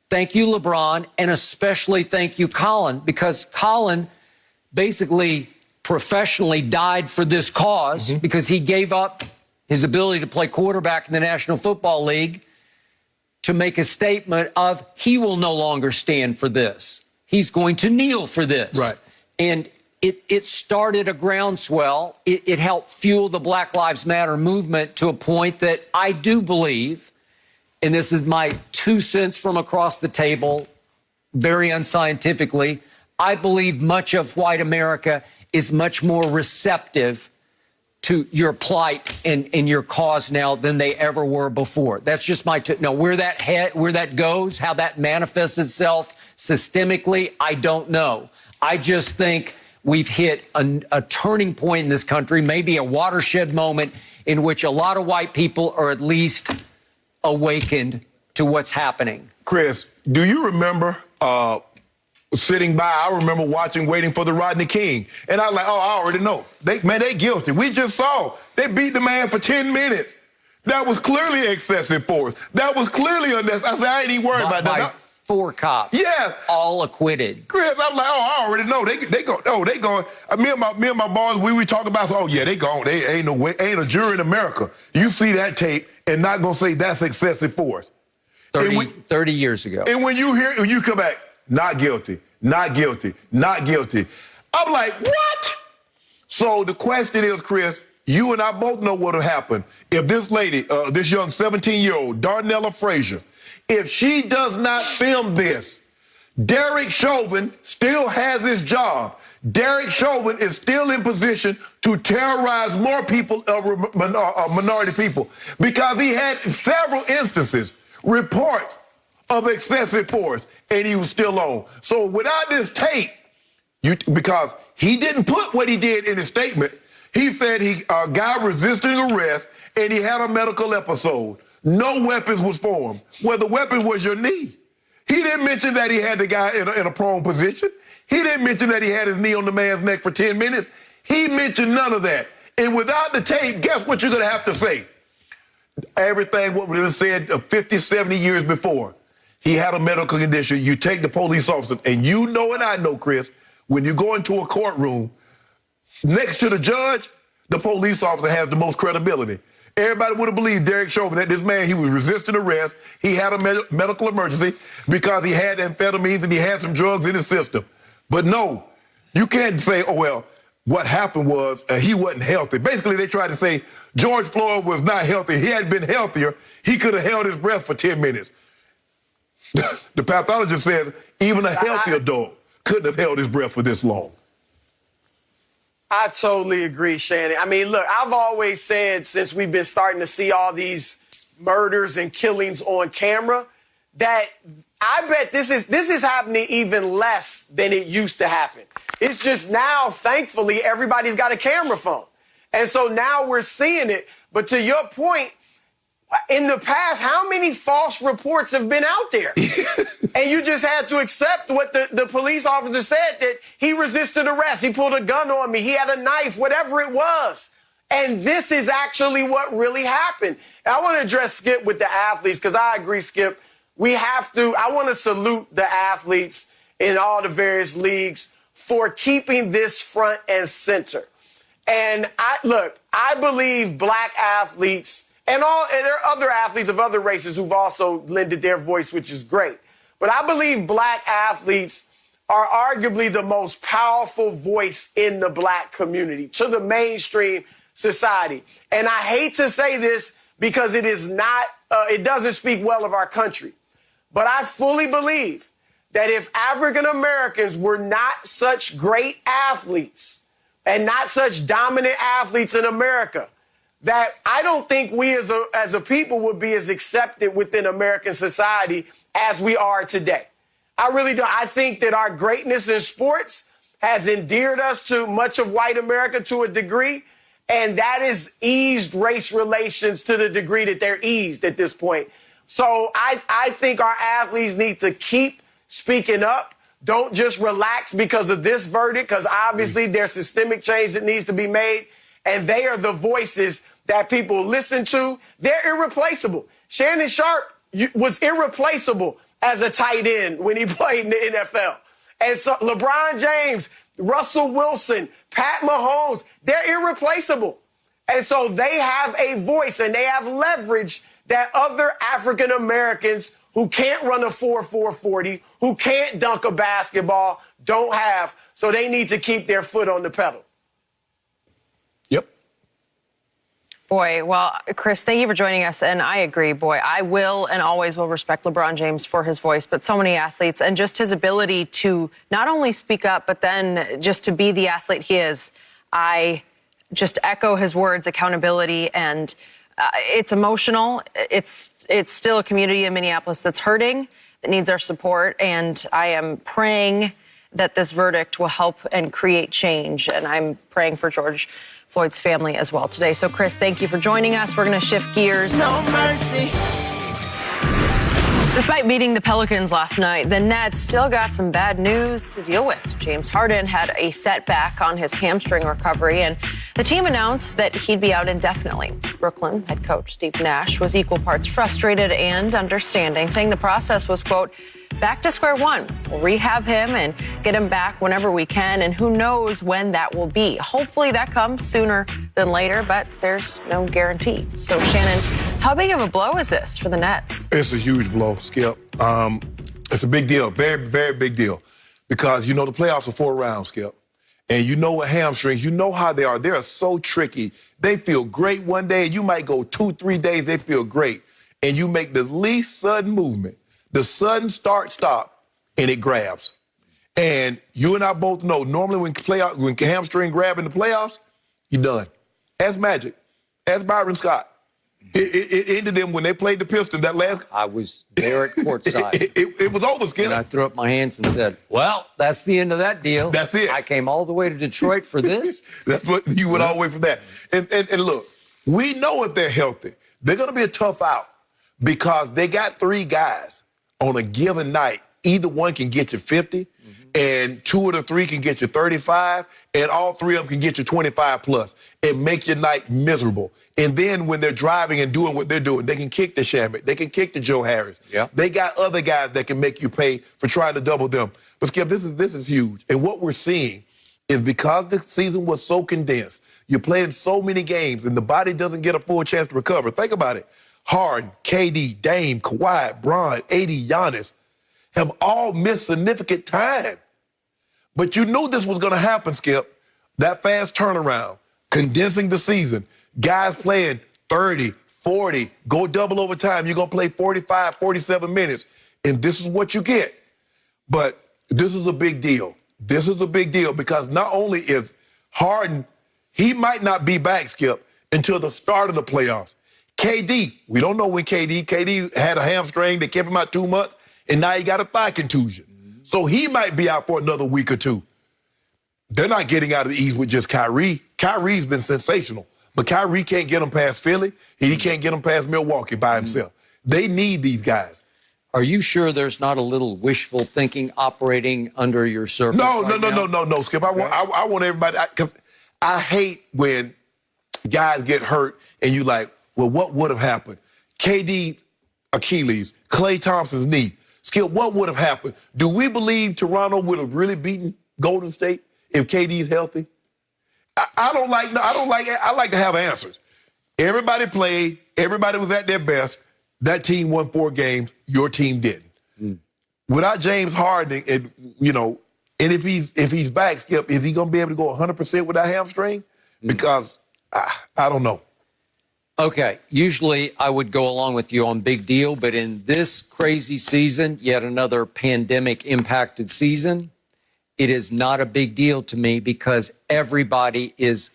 Thank you, LeBron, and especially thank you, Colin, because Colin basically professionally died for this cause because he gave up his ability to play quarterback in the National Football League to make a statement of he will no longer stand for this. He's going to kneel for this. Right. And it started a groundswell. It helped fuel the Black Lives Matter movement to a point that I do believe, and this is my 2 cents from across the table, very unscientifically, I believe much of white America is much more receptive to your plight and your cause now than they ever were before. That's just my now where that goes, how that manifests itself systemically, I don't know. I just think we've hit a turning point in this country, maybe a watershed moment in which a lot of white people are at least awakened to what's happening. Chris, do you remember sitting by? I remember waiting for the Rodney King. And I was like, oh, I already know. They guilty. We just saw. They beat the man for 10 minutes. That was clearly excessive force. That was clearly unnecessary. I said, I ain't even worried about that. 4 cops. Yeah. All acquitted. Chris, I'm like, oh, I already know. They going. Me and my boys, we talk about, oh, yeah, they gone. They ain't a jury in America. You see that tape and not going to say that's excessive force. 30 years ago. And when you come back, not guilty, not guilty, not guilty. I'm like, what? So the question is, Chris, you and I both know what will happen if this lady, this young 17-year-old, Darnella Frazier, if she does not film this, Derek Chauvin still has his job. Derek Chauvin is still in position to terrorize more people, minority people, because he had several instances, reports of excessive force, and he was still on. So without this tape, because he didn't put what he did in his statement, he said a guy resisting arrest and he had a medical episode. No weapons was for him. Well, the weapon was your knee. He didn't mention that he had the guy in a prone position. He didn't mention that he had his knee on the man's neck for 10 minutes. He mentioned none of that. And without the tape, guess what you're going to have to say? Everything what was been said 50, 70 years before. He had a medical condition. You take the police officer, and you know and I know, Chris, when you go into a courtroom, next to the judge, the police officer has the most credibility. Everybody would have believed Derek Chauvin, that this man, he was resisting arrest. He had a medical emergency because he had amphetamines and he had some drugs in his system. But no, you can't say, oh, well, what happened was he wasn't healthy. Basically, they tried to say George Floyd was not healthy. He had been healthier. He could have held his breath for 10 minutes. The pathologist says even a healthy adult couldn't have held his breath for this long. I totally agree, Shannon. I mean, look, I've always said since we've been starting to see all these murders and killings on camera that I bet this is happening even less than it used to happen. It's just now, thankfully, everybody's got a camera phone. And so now we're seeing it. But to your point, in the past, how many false reports have been out there? And you just had to accept what the police officer said, that he resisted arrest. He pulled a gun on me. He had a knife, whatever it was. And this is actually what really happened. And I want to address Skip with the athletes, because I agree, Skip. I want to salute the athletes in all the various leagues for keeping this front and center. And I believe black athletes and there are other athletes of other races who've also lended their voice, which is great. But I believe black athletes are arguably the most powerful voice in the black community, to the mainstream society. And I hate to say this because it doesn't speak well of our country. But I fully believe that if African Americans were not such great athletes and not such dominant athletes in America, that I don't think we as a people would be as accepted within American society as we are today. I really don't. I think that our greatness in sports has endeared us to much of white America to a degree, and that has eased race relations to the degree that they're eased at this point. So I think our athletes need to keep speaking up. Don't just relax because of this verdict, because obviously there's systemic change that needs to be made, and they are the voices that people listen to. They're irreplaceable. Shannon Sharpe was irreplaceable as a tight end when he played in the NFL. And so LeBron James, Russell Wilson, Pat Mahomes, they're irreplaceable. And so they have a voice and they have leverage that other African Americans who can't run a 4.40, who can't dunk a basketball, don't have. So they need to keep their foot on the pedal. Yep. Boy, well, Chris, thank you for joining us. And I agree, boy, I will and always will respect LeBron James for his voice, but so many athletes and just his ability to not only speak up, but then just to be the athlete he is. I just echo his words, accountability, and it's emotional. It's still a community in Minneapolis that's hurting, that needs our support. And I am praying that this verdict will help and create change. And I'm praying for George Floyd's family as well today. So, Chris, thank you for joining us. We're going to shift gears. No mercy. Despite beating the Pelicans last night, the Nets still got some bad news to deal with. James Harden had a setback on his hamstring recovery, and the team announced that he'd be out indefinitely. Brooklyn head coach Steve Nash was equal parts frustrated and understanding, saying the process was, quote, back to square one. We'll rehab him and get him back whenever we can, and who knows when that will be. Hopefully that comes sooner than later, but there's no guarantee. So, Shannon, how big of a blow is this for the Nets? It's a huge blow, Skip. It's a big deal, very, very big deal. Because, the playoffs are 4 rounds, Skip. And you know what hamstrings, you know how they are. They are so tricky. They feel great one day, and you might go 2-3 days, they feel great. And you make the least sudden movement, the sudden start-stop, and it grabs. And you and I both know, normally when hamstring grab in the playoffs, you're done. Ask Magic. Ask Byron Scott. It ended them when they played the Pistons that last. I was there at courtside. It was over, Skip. And I threw up my hands and said, well, that's the end of that deal. That's it. I came all the way to Detroit for this. That's what you went all the way for that. And look, we know if they're healthy, they're going to be a tough out because they got 3 guys on a given night. Either one can get you 50, and 2 of the 3 can get you 35, and all 3 of them can get you 25 plus and make your night miserable. And then when they're driving and doing what they're doing, they can kick the Shamet. They can kick the Joe Harris. Yeah. They got other guys that can make you pay for trying to double them. But, Skip, this is huge. And what we're seeing is because the season was so condensed, you're playing so many games, and the body doesn't get a full chance to recover. Think about it. Harden, KD, Dame, Kawhi, Bron, AD, Giannis have all missed significant time. But you knew this was going to happen, Skip. That fast turnaround, condensing the season, guys playing 30, 40, go double overtime. You're going to play 45, 47 minutes, and this is what you get. But this is a big deal. This is a big deal because not only is Harden, he might not be back, Skip, until the start of the playoffs. KD, we don't know when KD had a hamstring that kept him out 2 months, and now he got a thigh contusion. So he might be out for another week or 2. They're not getting out of the East with just Kyrie. Kyrie's been sensational, but Kyrie can't get them past Philly, and he can't get them past Milwaukee by himself. They need these guys. Are you sure there's not a little wishful thinking operating under your surface? No, Skip. I want everybody, because I hate when guys get hurt and you like, well, what would have happened? KD, Achilles, Klay Thompson's knee. Skip, what would have happened? Do we believe Toronto would have really beaten Golden State if KD's healthy? I like to have answers. Everybody played. Everybody was at their best. That team won 4 games. Your team didn't. Without James Harden, and if he's back, Skip, is he going to be able to go 100% with that hamstring? Because I don't know. Okay, usually I would go along with you on big deal, but in this crazy season, yet another pandemic-impacted season, it is not a big deal to me because everybody is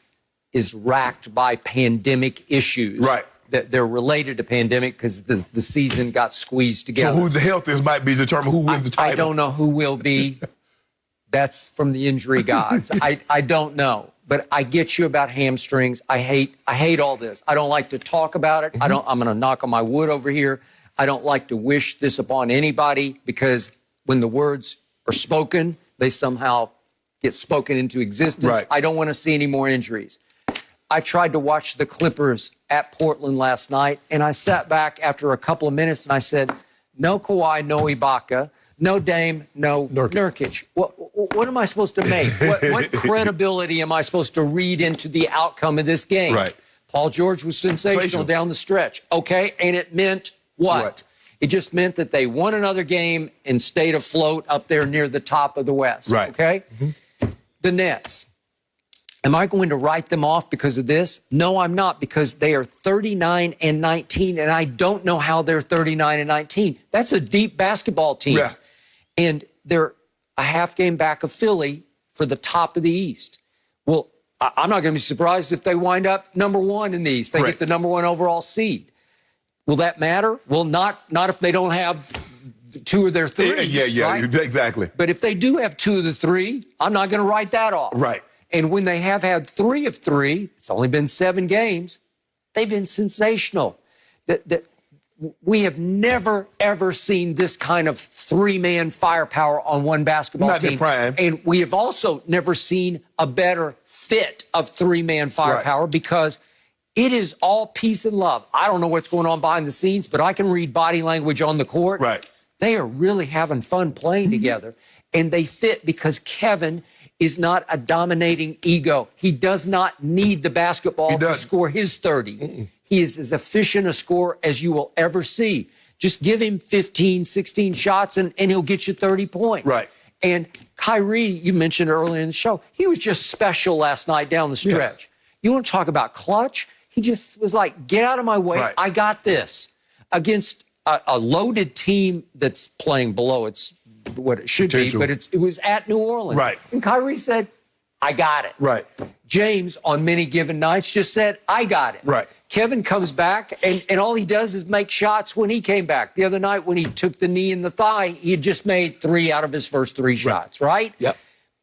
racked by pandemic issues. Right. That they're related to pandemic because the season got squeezed together. So who the healthiest might be determined who wins the title. I don't know who will be. That's from the injury gods. I don't know. But I get you about hamstrings. I hate all this. I don't like to talk about it. I'm going to knock on my wood over here. I don't like to wish this upon anybody because when the words are spoken, they somehow get spoken into existence. Right. I don't want to see any more injuries. I tried to watch the Clippers at Portland last night, and I sat back after a couple of minutes and I said, no Kawhi, no Ibaka, no Dame, no Nurkic. What am I supposed to make? What credibility am I supposed to read into the outcome of this game? Right. Paul George was sensational down the stretch. Okay, and it meant what? Right. It just meant that they won another game and stayed afloat up there near the top of the West. Right. Okay? The Nets. Am I going to write them off because of this? No, I'm not, because they are 39-19, and I don't know how they're 39-19. That's a deep basketball team. Yeah. And they're a half game back of Philly for the top of the East. Well, I'm not going to be surprised if they wind up number 1 in the East. They get the number 1 overall seed. Will that matter? Well, not if they don't have 2 of their 3. Yeah, right? exactly. But if they do have 2 of the 3, I'm not going to write that off. Right. And when they have had 3 of 3, it's only been 7 games, they've been sensational. We have never, ever seen this kind of 3-man firepower on one basketball Not team. their prime. And we have also never seen a better fit of 3-man firepower because it is all peace and love. I don't know what's going on behind the scenes, but I can read body language on the court. Right. They are really having fun playing together. And they fit because Kevin is not a dominating ego. He does not need the basketball to score his 30. He is as efficient a scorer as you will ever see. Just give him 15, 16 shots, and he'll get you 30 points. Right. And Kyrie, you mentioned earlier in the show, he was just special last night down the stretch. You want to talk about clutch? He just was like, get out of my way. Right. I got this. Against a loaded team that's playing below its what it should be, but it was at New Orleans. Right. And Kyrie said, I got it. Right. James, on many given nights, just said, I got it. Right. Kevin comes back, and all he does is make shots when he came back. The other night when he took the knee in the thigh, he had just made 3 out of his first 3 shots, right? Yep.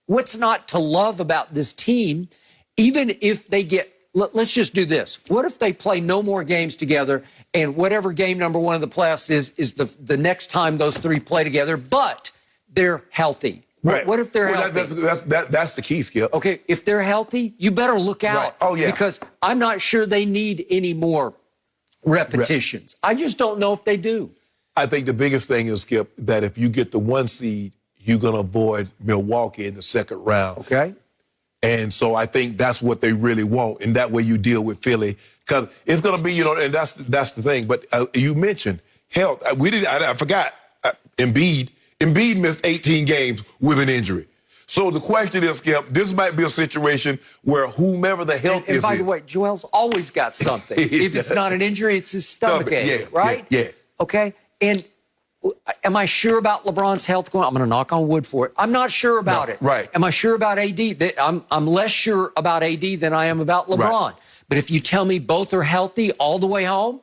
What's not to love about this team, even if they get, let's just do this. What if they play no more games together, and whatever game number 1 of the playoffs is the next time those 3 play together, but they're healthy? Right. What if they're healthy? That's the key, Skip. Okay, if they're healthy, you better look out. Right. Oh, yeah. Because I'm not sure they need any more repetitions. I just don't know if they do. I think the biggest thing is, Skip, that if you get the 1 seed, you're going to avoid Milwaukee in the second round. Okay. And so I think that's what they really want. And that way you deal with Philly. Because it's going to be, and that's the thing. But you mentioned health. I forgot. Embiid missed 18 games with an injury. So the question is, Skip, this might be a situation where whomever the health is. And by the way, Joel's always got something. If it's not an injury, it's his stomach ache, right? Yeah. Okay. And am I sure about LeBron's health going? I'm going to knock on wood for it. I'm not sure about it. Right. Am I sure about AD? I'm less sure about AD than I am about LeBron. Right. But if you tell me both are healthy all the way home,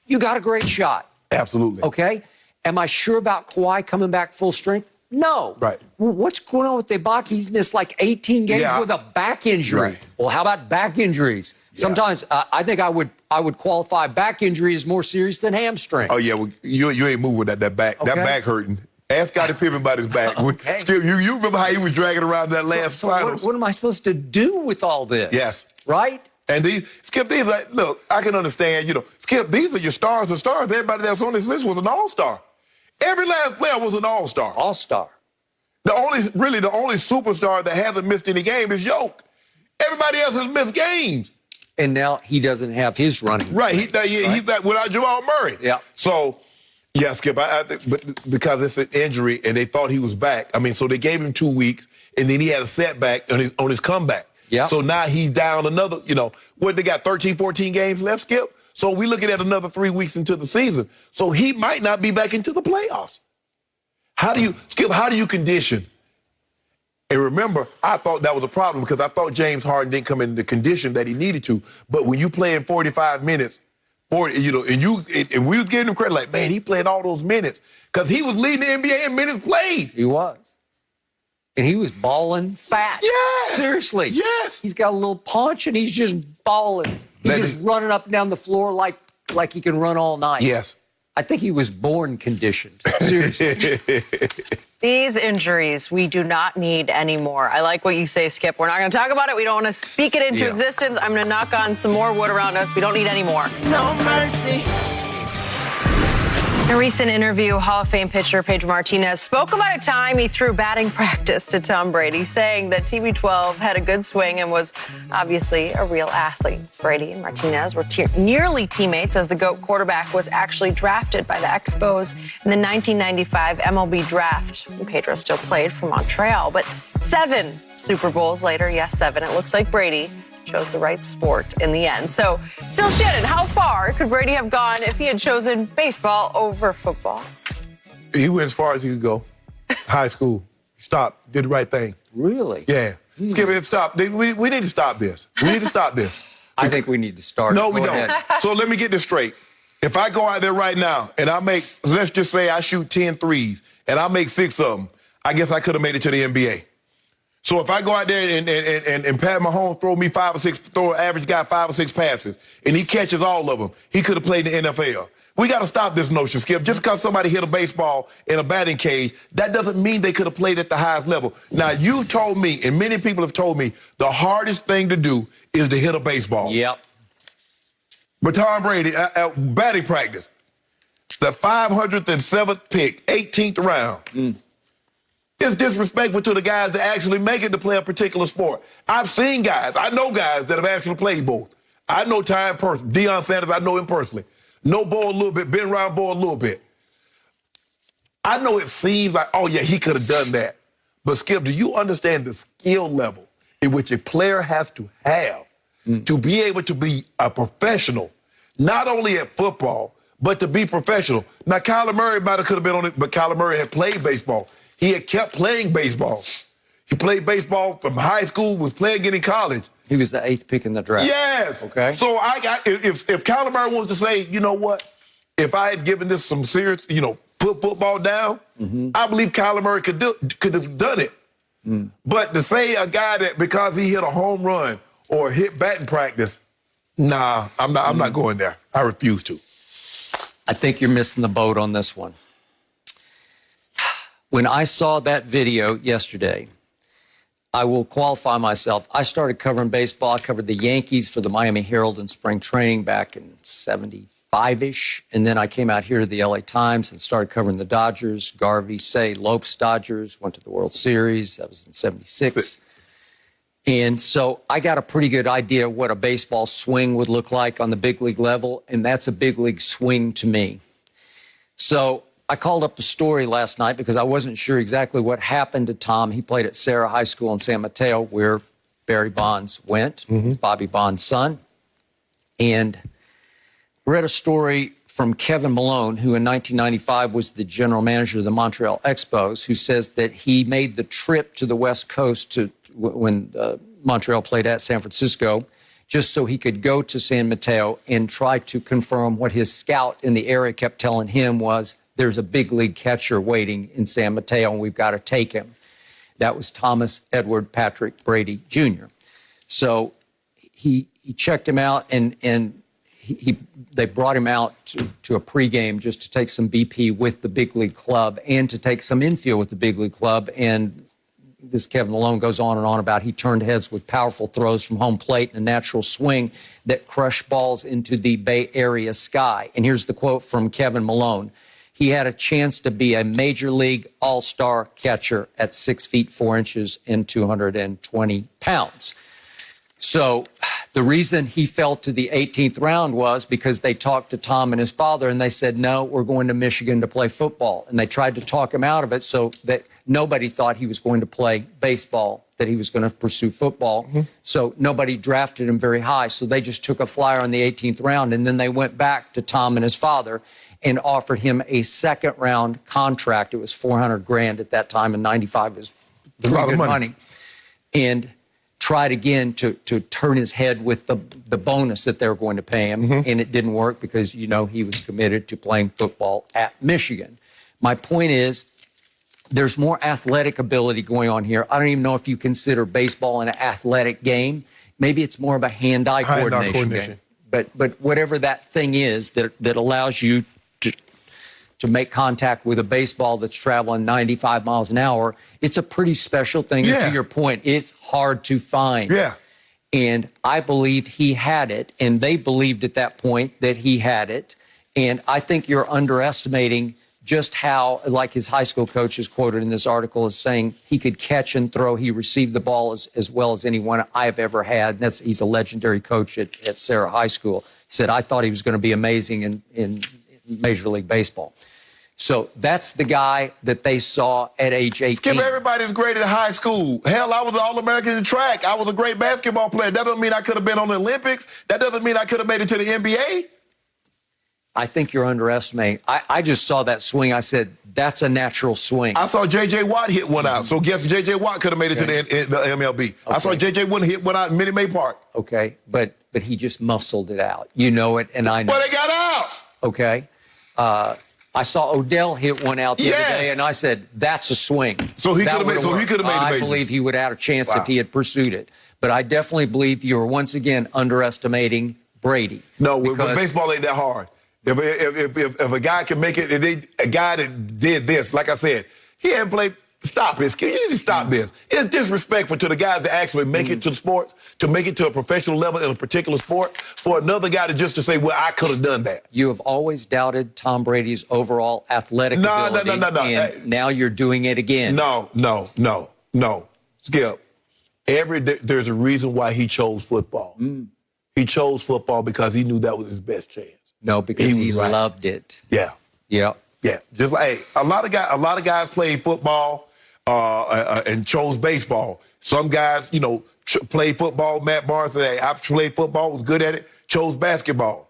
you got a great shot. Absolutely. Okay. Am I sure about Kawhi coming back full strength? No. Right. What's going on with Ibaka? He's missed like 18 games with a back injury. Right. Well, how about back injuries? Yeah. Sometimes I think I would qualify back injury as more serious than hamstring. Oh yeah, well, you ain't moving with that back. Okay. That back hurting. Ask Scottie Pippen about his back. Okay. Skip, you remember how he was dragging around that last finals? What am I supposed to do with all this? Yes. Right? And Skip, look, I can understand, Skip, these are your stars and stars. Everybody that's on this list was an all-star. Every last player was an all-star. All-star. The only superstar that hasn't missed any game is Yoke. Everybody else has missed games. And now he doesn't have his running. Right. He's without Jamal Murray. Yeah. So, yeah, Skip, I think, but because it's an injury and they thought he was back. I mean, so they gave him 2 weeks, and then he had a setback on his comeback. Yeah. So now he's down another, they got 13, 14 games left, Skip? So we're looking at another 3 weeks into the season. So he might not be back into the playoffs. How do you condition? And remember, I thought that was a problem because I thought James Harden didn't come in the condition that he needed to. But when you play in 45 minutes, and we was giving him credit, like, man, he played all those minutes because he was leading the NBA in minutes played. He was. And he was balling fat. Yes. Seriously. Yes. He's got a little punch, and he's just balling. He's just running up and down the floor like he can run all night. Yes. I think he was born conditioned. Seriously. These injuries, we do not need anymore. I like what you say, Skip. We're not going to talk about it. We don't want to speak it into existence. I'm going to knock on some more wood around us. We don't need any more. No mercy. In a recent interview, Hall of Fame pitcher Pedro Martinez spoke about a time he threw batting practice to Tom Brady, saying that TB12 had a good swing and was obviously a real athlete. Brady and Martinez were nearly teammates as the GOAT quarterback was actually drafted by the Expos in the 1995 MLB draft. And Pedro still played for Montreal, but 7 Super Bowls later, yes, 7, it looks like Brady chose the right sport in the end. So, still, Shannon, how far could Brady have gone if he had chosen baseball over football? He went as far as he could go. High school. Stopped. Did the right thing. Really? Yeah. Skip it. Stop. We need to stop this. We need to stop this. I think we need to start. No, we Go don't. ahead. So let me get this straight. If I go out there right now and I make, let's just say I shoot 10 threes and I make 6 of them, I guess I could have made it to the NBA. So if I go out there and Pat Mahomes throw me 5 or 6, throw an average guy 5 or 6 passes, and he catches all of them, he could have played in the NFL. We got to stop this notion, Skip. Just because somebody hit a baseball in a batting cage, that doesn't mean they could have played at the highest level. Now, you told me, and many people have told me, the hardest thing to do is to hit a baseball. Yep. But Tom Brady, at batting practice, the 507th pick, 18th round, it's disrespectful to the guys that actually make it to play a particular sport. I've seen guys, I know guys that have actually played both. I know Ty personally. Deion Sanders, I know him personally. Know Bo a little bit, been around Bo a little bit. I know it seems like, oh, yeah, he could have done that. But, Skip, do you understand the skill level in which a player has to have to be able to be a professional, not only at football, but to be professional? Now, Kyler Murray might have could have been on it, but Kyler Murray had played baseball. He had kept playing baseball. He played baseball from high school, was playing it in college. He was the 8th pick in the draft. Yes. Okay. So if Kyler Murray wants to say, you know what, if I had given this some serious, put football down, I believe Kyler Murray could have done it. But to say a guy that because he hit a home run or hit batting practice, nah, I'm not going there. I refuse to. I think you're missing the boat on this one. When I saw that video yesterday, I will qualify myself. I started covering baseball. I covered the Yankees for the Miami Herald in spring training back in 75-ish. And then I came out here to the LA Times and started covering the Dodgers. Garvey, Say, Lopes Dodgers, went to the World Series. That was in 76. And so I got a pretty good idea of what a baseball swing would look like on the big league level. And that's a big league swing to me. So I called up the story last night because I wasn't sure exactly what happened to Tom. He played at Sarah High School in San Mateo, where Barry Bonds went. He's Bobby Bonds' son. And read a story from Kevin Malone, who in 1995 was the general manager of the Montreal Expos, who says that he made the trip to the West Coast when Montreal played at San Francisco, just so he could go to San Mateo and try to confirm what his scout in the area kept telling him was, there's a big league catcher waiting in San Mateo, and we've got to take him. That was Thomas Edward Patrick Brady Jr. So he checked him out, and they brought him out to a pregame just to take some BP with the big league club and to take some infield with the big league club. And this Kevin Malone goes on and on about he turned heads with powerful throws from home plate and a natural swing that crushed balls into the Bay Area sky. And here's the quote from Kevin Malone. He had a chance to be a major league all-star catcher at 6 feet 4 inches and 220 pounds. So the reason he fell to the 18th round was because they talked to Tom and his father, and they said, no, we're going to Michigan to play football. And they tried to talk him out of it so that nobody thought he was going to play baseball, that he was going to pursue football. So nobody drafted him very high. So they just took a flyer on the 18th round, and then they went back to Tom and his father and offered him a second-round contract. It was $400,000 at that time, and 95 was pretty good money. And tried again to turn his head with the bonus that they were going to pay him, and it didn't work because, he was committed to playing football at Michigan. My point is, there's more athletic ability going on here. I don't even know if you consider baseball an athletic game. Maybe it's more of a hand-eye coordination game. But whatever that thing is that allows you to make contact with a baseball that's traveling 95 miles an hour, it's a pretty special thing. And to your point, it's hard to find. Yeah. And I believe he had it, and they believed at that point that he had it. And I think you're underestimating just how, like his high school coach is quoted in this article as saying, he could catch and throw. He received the ball as well as anyone I've ever had. And he's a legendary coach at Sarah High School. He said, I thought he was going to be amazing in Major League Baseball. So that's the guy that they saw at age 18. Skip, everybody's great at high school. Hell, I was an All-American in track. I was a great basketball player. That doesn't mean I could have been on the Olympics. That doesn't mean I could have made it to the NBA. I think you're underestimating. I just saw that swing. I said, that's a natural swing. I saw J.J. Watt hit one out. So guess J.J. Watt could have made it to the MLB. Okay. I saw J.J. Watt hit one out in Minute Maid Park. Okay, but he just muscled it out. You know it, and I know But it got out. okay? I saw Odell hit one out the other day, and I said, that's a swing. So he could have made the majors. I believe he would have had a chance if he had pursued it. But I definitely believe you are once again underestimating Brady. No, baseball ain't that hard. If a guy can make it, a guy that did this, like I said, he hadn't played. Stop this. Can you stop this? It's disrespectful to the guys that actually make it to the sports, to make it to a professional level in a particular sport, for another guy to say, well, I could have done that. You have always doubted Tom Brady's overall athletic ability. No. And now you're doing it again. No. Skip, there's a reason why he chose football. He chose football because he knew that was his best chance. No, because he loved it. Yeah. Yeah. Yeah. Just like, a lot of guys played football and chose baseball. Some guys, played football. Matt Barnes said, I played football, was good at it, chose basketball.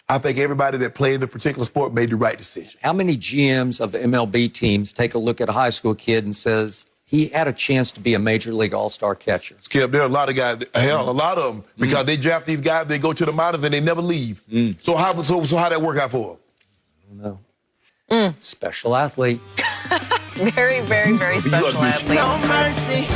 I think everybody that played in a particular sport made the right decision. How many GMs of MLB teams take a look at a high school kid and says, he had a chance to be a major league all-star catcher? Skip, there are a lot of guys, a lot of them, because they draft these guys, they go to the minors and they never leave. So how that work out for them? I don't know. Special athlete. Very, very, very special athlete. No mercy.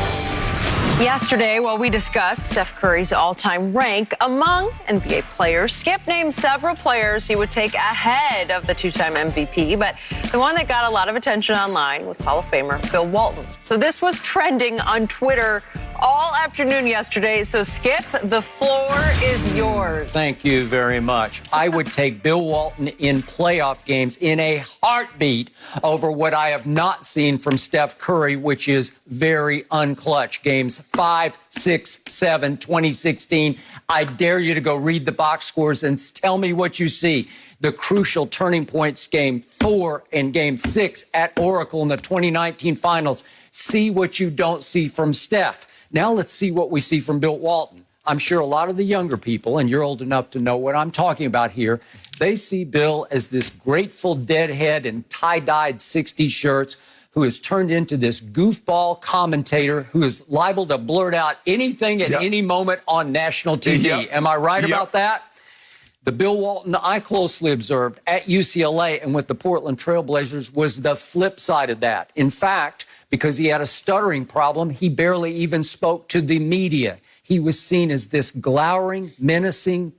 Yesterday, while we discussed Steph Curry's all-time rank among NBA players, Skip named several players he would take ahead of the two-time MVP, but the one that got a lot of attention online was Hall of Famer Bill Walton. So this was trending on Twitter all afternoon yesterday. So Skip, the floor is yours. Thank you very much. I would take Bill Walton in playoff games in a heartbeat over what I have not seen from Steph Curry, which is very unclutch. Games 5, 6, 7, 2016. I dare you to go read the box scores and tell me what you see. The crucial turning points, Game 4 and Game 6 at Oracle in the 2019 finals. See what you don't see from Steph. Now let's see what we see from Bill Walton. I'm sure a lot of the younger people, and you're old enough to know what I'm talking about here, they see Bill as this Grateful Dead head in tie-dyed 60s shirts who has turned into this goofball commentator who is liable to blurt out anything at any moment on national TV. Am I right about that? The Bill Walton I closely observed at UCLA and with the Portland Trail Blazers was the flip side of that. In fact, because he had a stuttering problem, he barely even spoke to the media. He was seen as this glowering, menacing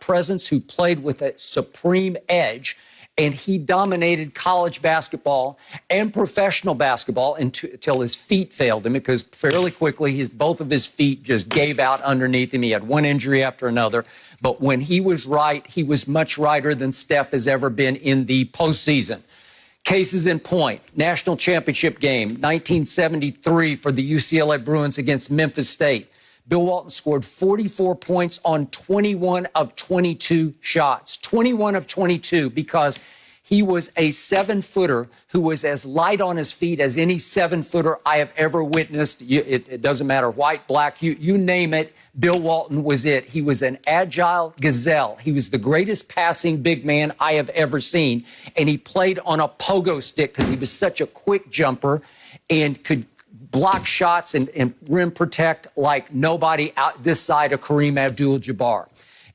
presence who played with a supreme edge, and he dominated college basketball and professional basketball until his feet failed him, because fairly quickly both of his feet just gave out underneath him. He had one injury after another. But when he was right, he was much righter than Steph has ever been in the postseason. Cases in point, national championship game, 1973 for the UCLA Bruins against Memphis State. Bill Walton scored 44 points on 21 of 22 shots. 21 of 22 because he was a 7-footer who was as light on his feet as any 7-footer I have ever witnessed. It doesn't matter, white, black, you name it. Bill Walton was it. He was an agile gazelle. He was the greatest passing big man I have ever seen. And he played on a pogo stick because he was such a quick jumper and could block shots and rim protect like nobody out this side of Kareem Abdul-Jabbar.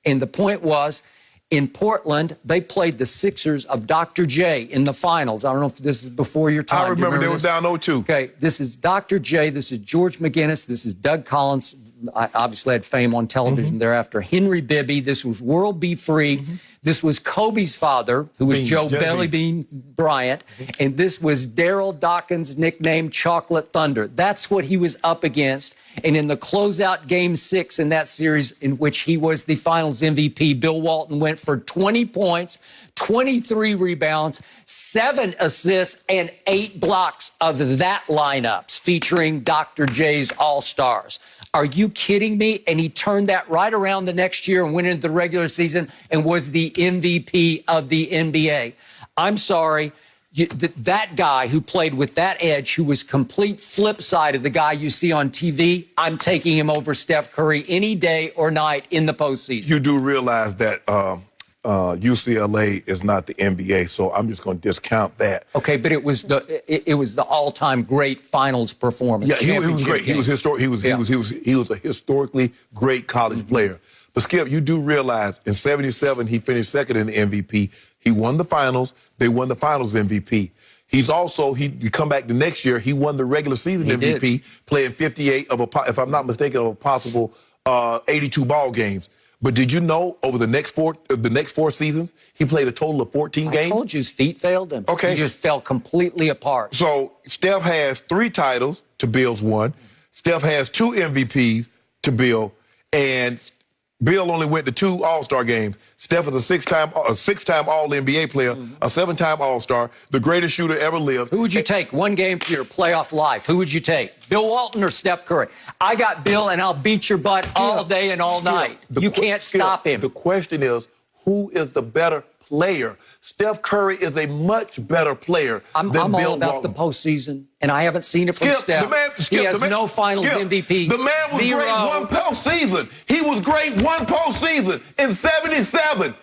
And the point was, in Portland, they played the Sixers of Dr. J in the finals. I don't know if this is before your time. I remember they were down 0-2. Okay, this is Dr. J, this is George McGinnis, this is Doug Collins. I obviously had fame on television thereafter. Henry Bibby, this was World B. Free. This was Kobe's father, who was Joe Belly Bean Bryant. And this was Daryl Dawkins, nicknamed Chocolate Thunder. That's what he was up against. And in the closeout Game 6 in that series, in which he was the finals MVP, Bill Walton went for 20 points, 23 rebounds, 7 assists, and 8 blocks of that lineups featuring Dr. J's All-Stars. Are you kidding me? And he turned that right around the next year and went into the regular season and was the MVP of the NBA. I'm sorry. That guy who played with that edge, who was complete flip side of the guy you see on TV, I'm taking him over Steph Curry any day or night in the postseason. You do realize that UCLA is not the NBA, so I'm just going to discount that. Okay, but it was the all-time great finals performance. Yeah, he was great. He was historic. He was a historically great college player. But Skip, you do realize in 77 he finished second in the MVP. He won the finals. They won the finals MVP. He's also, he come back the next year, he won the regular season MVP, playing 58 if I'm not mistaken, of a possible 82 ball games. But did you know over the next four seasons, he played a total of 14 games? I told you his feet failed him. Okay. He just fell completely apart. So Steph has 3 titles to Bill's 1. Steph has 2 MVPs to Bill, and Bill only went to 2 All-Star games. Steph is a six-time All-NBA player, a 7-time All-Star, the greatest shooter ever lived. Who would you take 1 game for your playoff life? Who would you take? Bill Walton or Steph Curry? I got Bill, and I'll beat your butt all day and all night. You can't stop him. The question is, who is the better player? Steph Curry is a much better player I'm than Bill all about Walton. the postseason, and I haven't seen it from Steph. He has no finals MVP. The man was great one postseason. He was great one postseason in 77.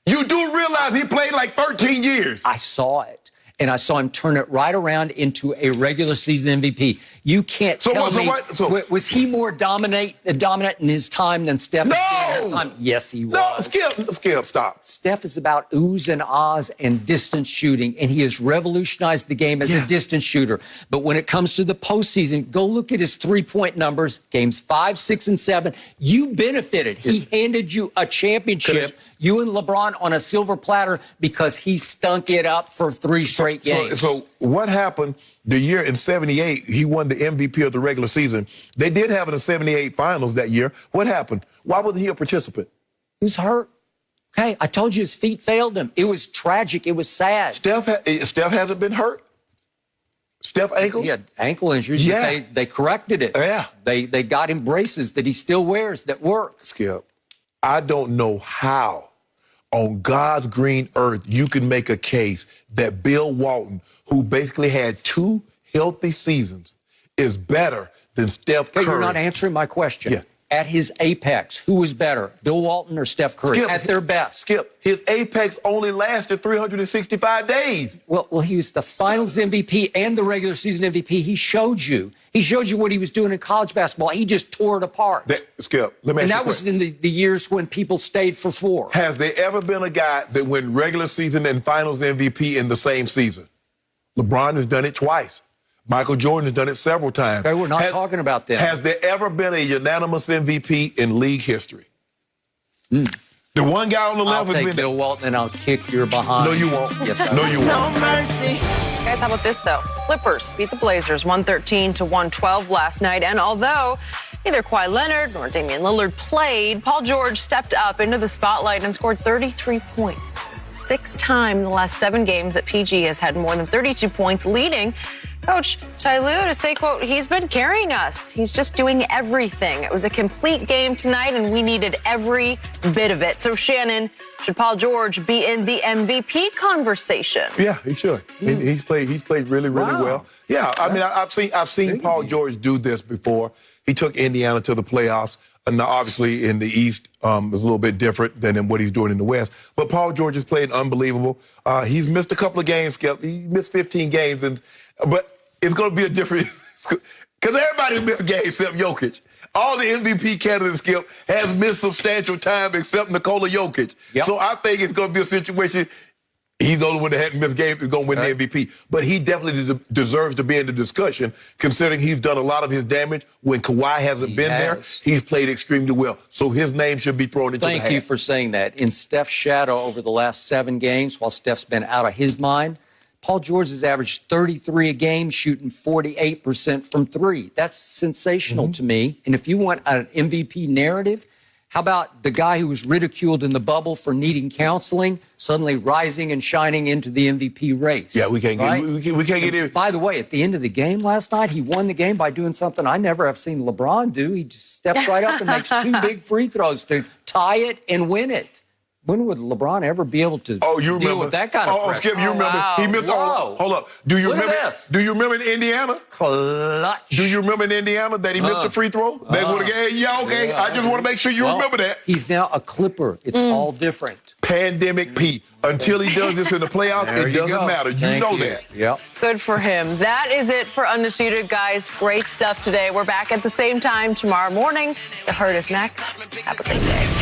You do realize he played like 13 years. I saw it. And I saw him turn it right around into a regular season MVP. You can't tell me, was he more dominant in his time than Steph is in his time? Yes, he was. No, Skip, stop. Steph is about oohs and ahs and distance shooting, and he has revolutionized the game as a distance shooter. But when it comes to the postseason, go look at his three-point numbers, games 5, 6, and 7. You benefited. He handed you a championship, you and LeBron on a silver platter, because he stunk it up for 3 straight games. So what happened the year in 78, he won the MVP of the regular season. They did have it in 78 finals that year. What happened? Why wasn't he a participant? He was hurt. Okay, I told you his feet failed him. It was tragic. It was sad. Steph hasn't been hurt? Steph ankles? He had ankle injuries. Yeah. They corrected it. Yeah. They got him braces that he still wears that work. Skip, I don't know how on God's green earth you can make a case that Bill Walton, who basically had 2 healthy seasons, is better than Steph Curry. Okay, you're not answering my question. Yeah. At his apex, who was better, Bill Walton or Steph Curry? Skip, at their best. Skip, his apex only lasted 365 days. Well, he was the finals MVP and the regular season MVP. He showed you what he was doing in college basketball. He just tore it apart. Skip, let me ask you a question. And that was in the years when people stayed for 4. Has there ever been a guy that went regular season and finals MVP in the same season? LeBron has done it twice. Michael Jordan has done it several times. Okay, we're not talking about them. Has there ever been a unanimous MVP in league history? The one guy on the left I'll has take been Bill Walton and I'll kick your behind. No, you won't. Yes, I will. No, you won't. No mercy. Guys, how about this, though? Clippers beat the Blazers 113-112 last night. And although neither Kawhi Leonard nor Damian Lillard played, Paul George stepped up into the spotlight and scored 33 points. 6th time in the last 7 games that PG has had more than 32 points, leading Coach Ty Lue to say, quote, he's been carrying us. He's just doing everything. It was a complete game tonight, and we needed every bit of it. So, Shannon, should Paul George be in the MVP conversation? Yeah, he should. He's played really, really well. Yeah, I mean, I've seen Paul George do this before. He took Indiana to the playoffs. And obviously in the East, it's a little bit different than in what he's doing in the West. But Paul George has played unbelievable. He's missed a couple of games, Skip. He missed 15 games, but it's going to be a different – because everybody missed games except Jokic. All the MVP candidates, Skip, has missed substantial time except Nikola Jokic. Yep. So I think it's going to be a situation – he's the only one that hadn't missed games is going to win the MVP. But he definitely deserves to be in the discussion, considering he's done a lot of his damage. When Kawhi hasn't been there, he's played extremely well. So his name should be thrown into the hat. Thank you for saying that. In Steph's shadow over the last 7 games, while Steph's been out of his mind, Paul George has averaged 33 a game, shooting 48% from 3. That's sensational to me. And if you want an MVP narrative, how about the guy who was ridiculed in the bubble for needing counseling, suddenly rising and shining into the MVP race? Yeah, we can't get it. By the way, at the end of the game last night, he won the game by doing something I never have seen LeBron do. He just steps right up and makes 2 big free throws to tie it and win it. When would LeBron ever be able to deal with that kind of pressure? Skip, you remember? Wow. He missed. Hold up. Do you remember? This. Do you remember in Indiana? Clutch. Do you remember in Indiana that he missed a free throw? Yeah, okay. I just want to make sure you remember that. He's now a Clipper. It's all different. Pandemic Pete. Until he does this in the playoffs, it doesn't matter. You know that. Yep. Good for him. That is it for Undisputed, guys. Great stuff today. We're back at the same time tomorrow morning. The Herd is next. Have a great day.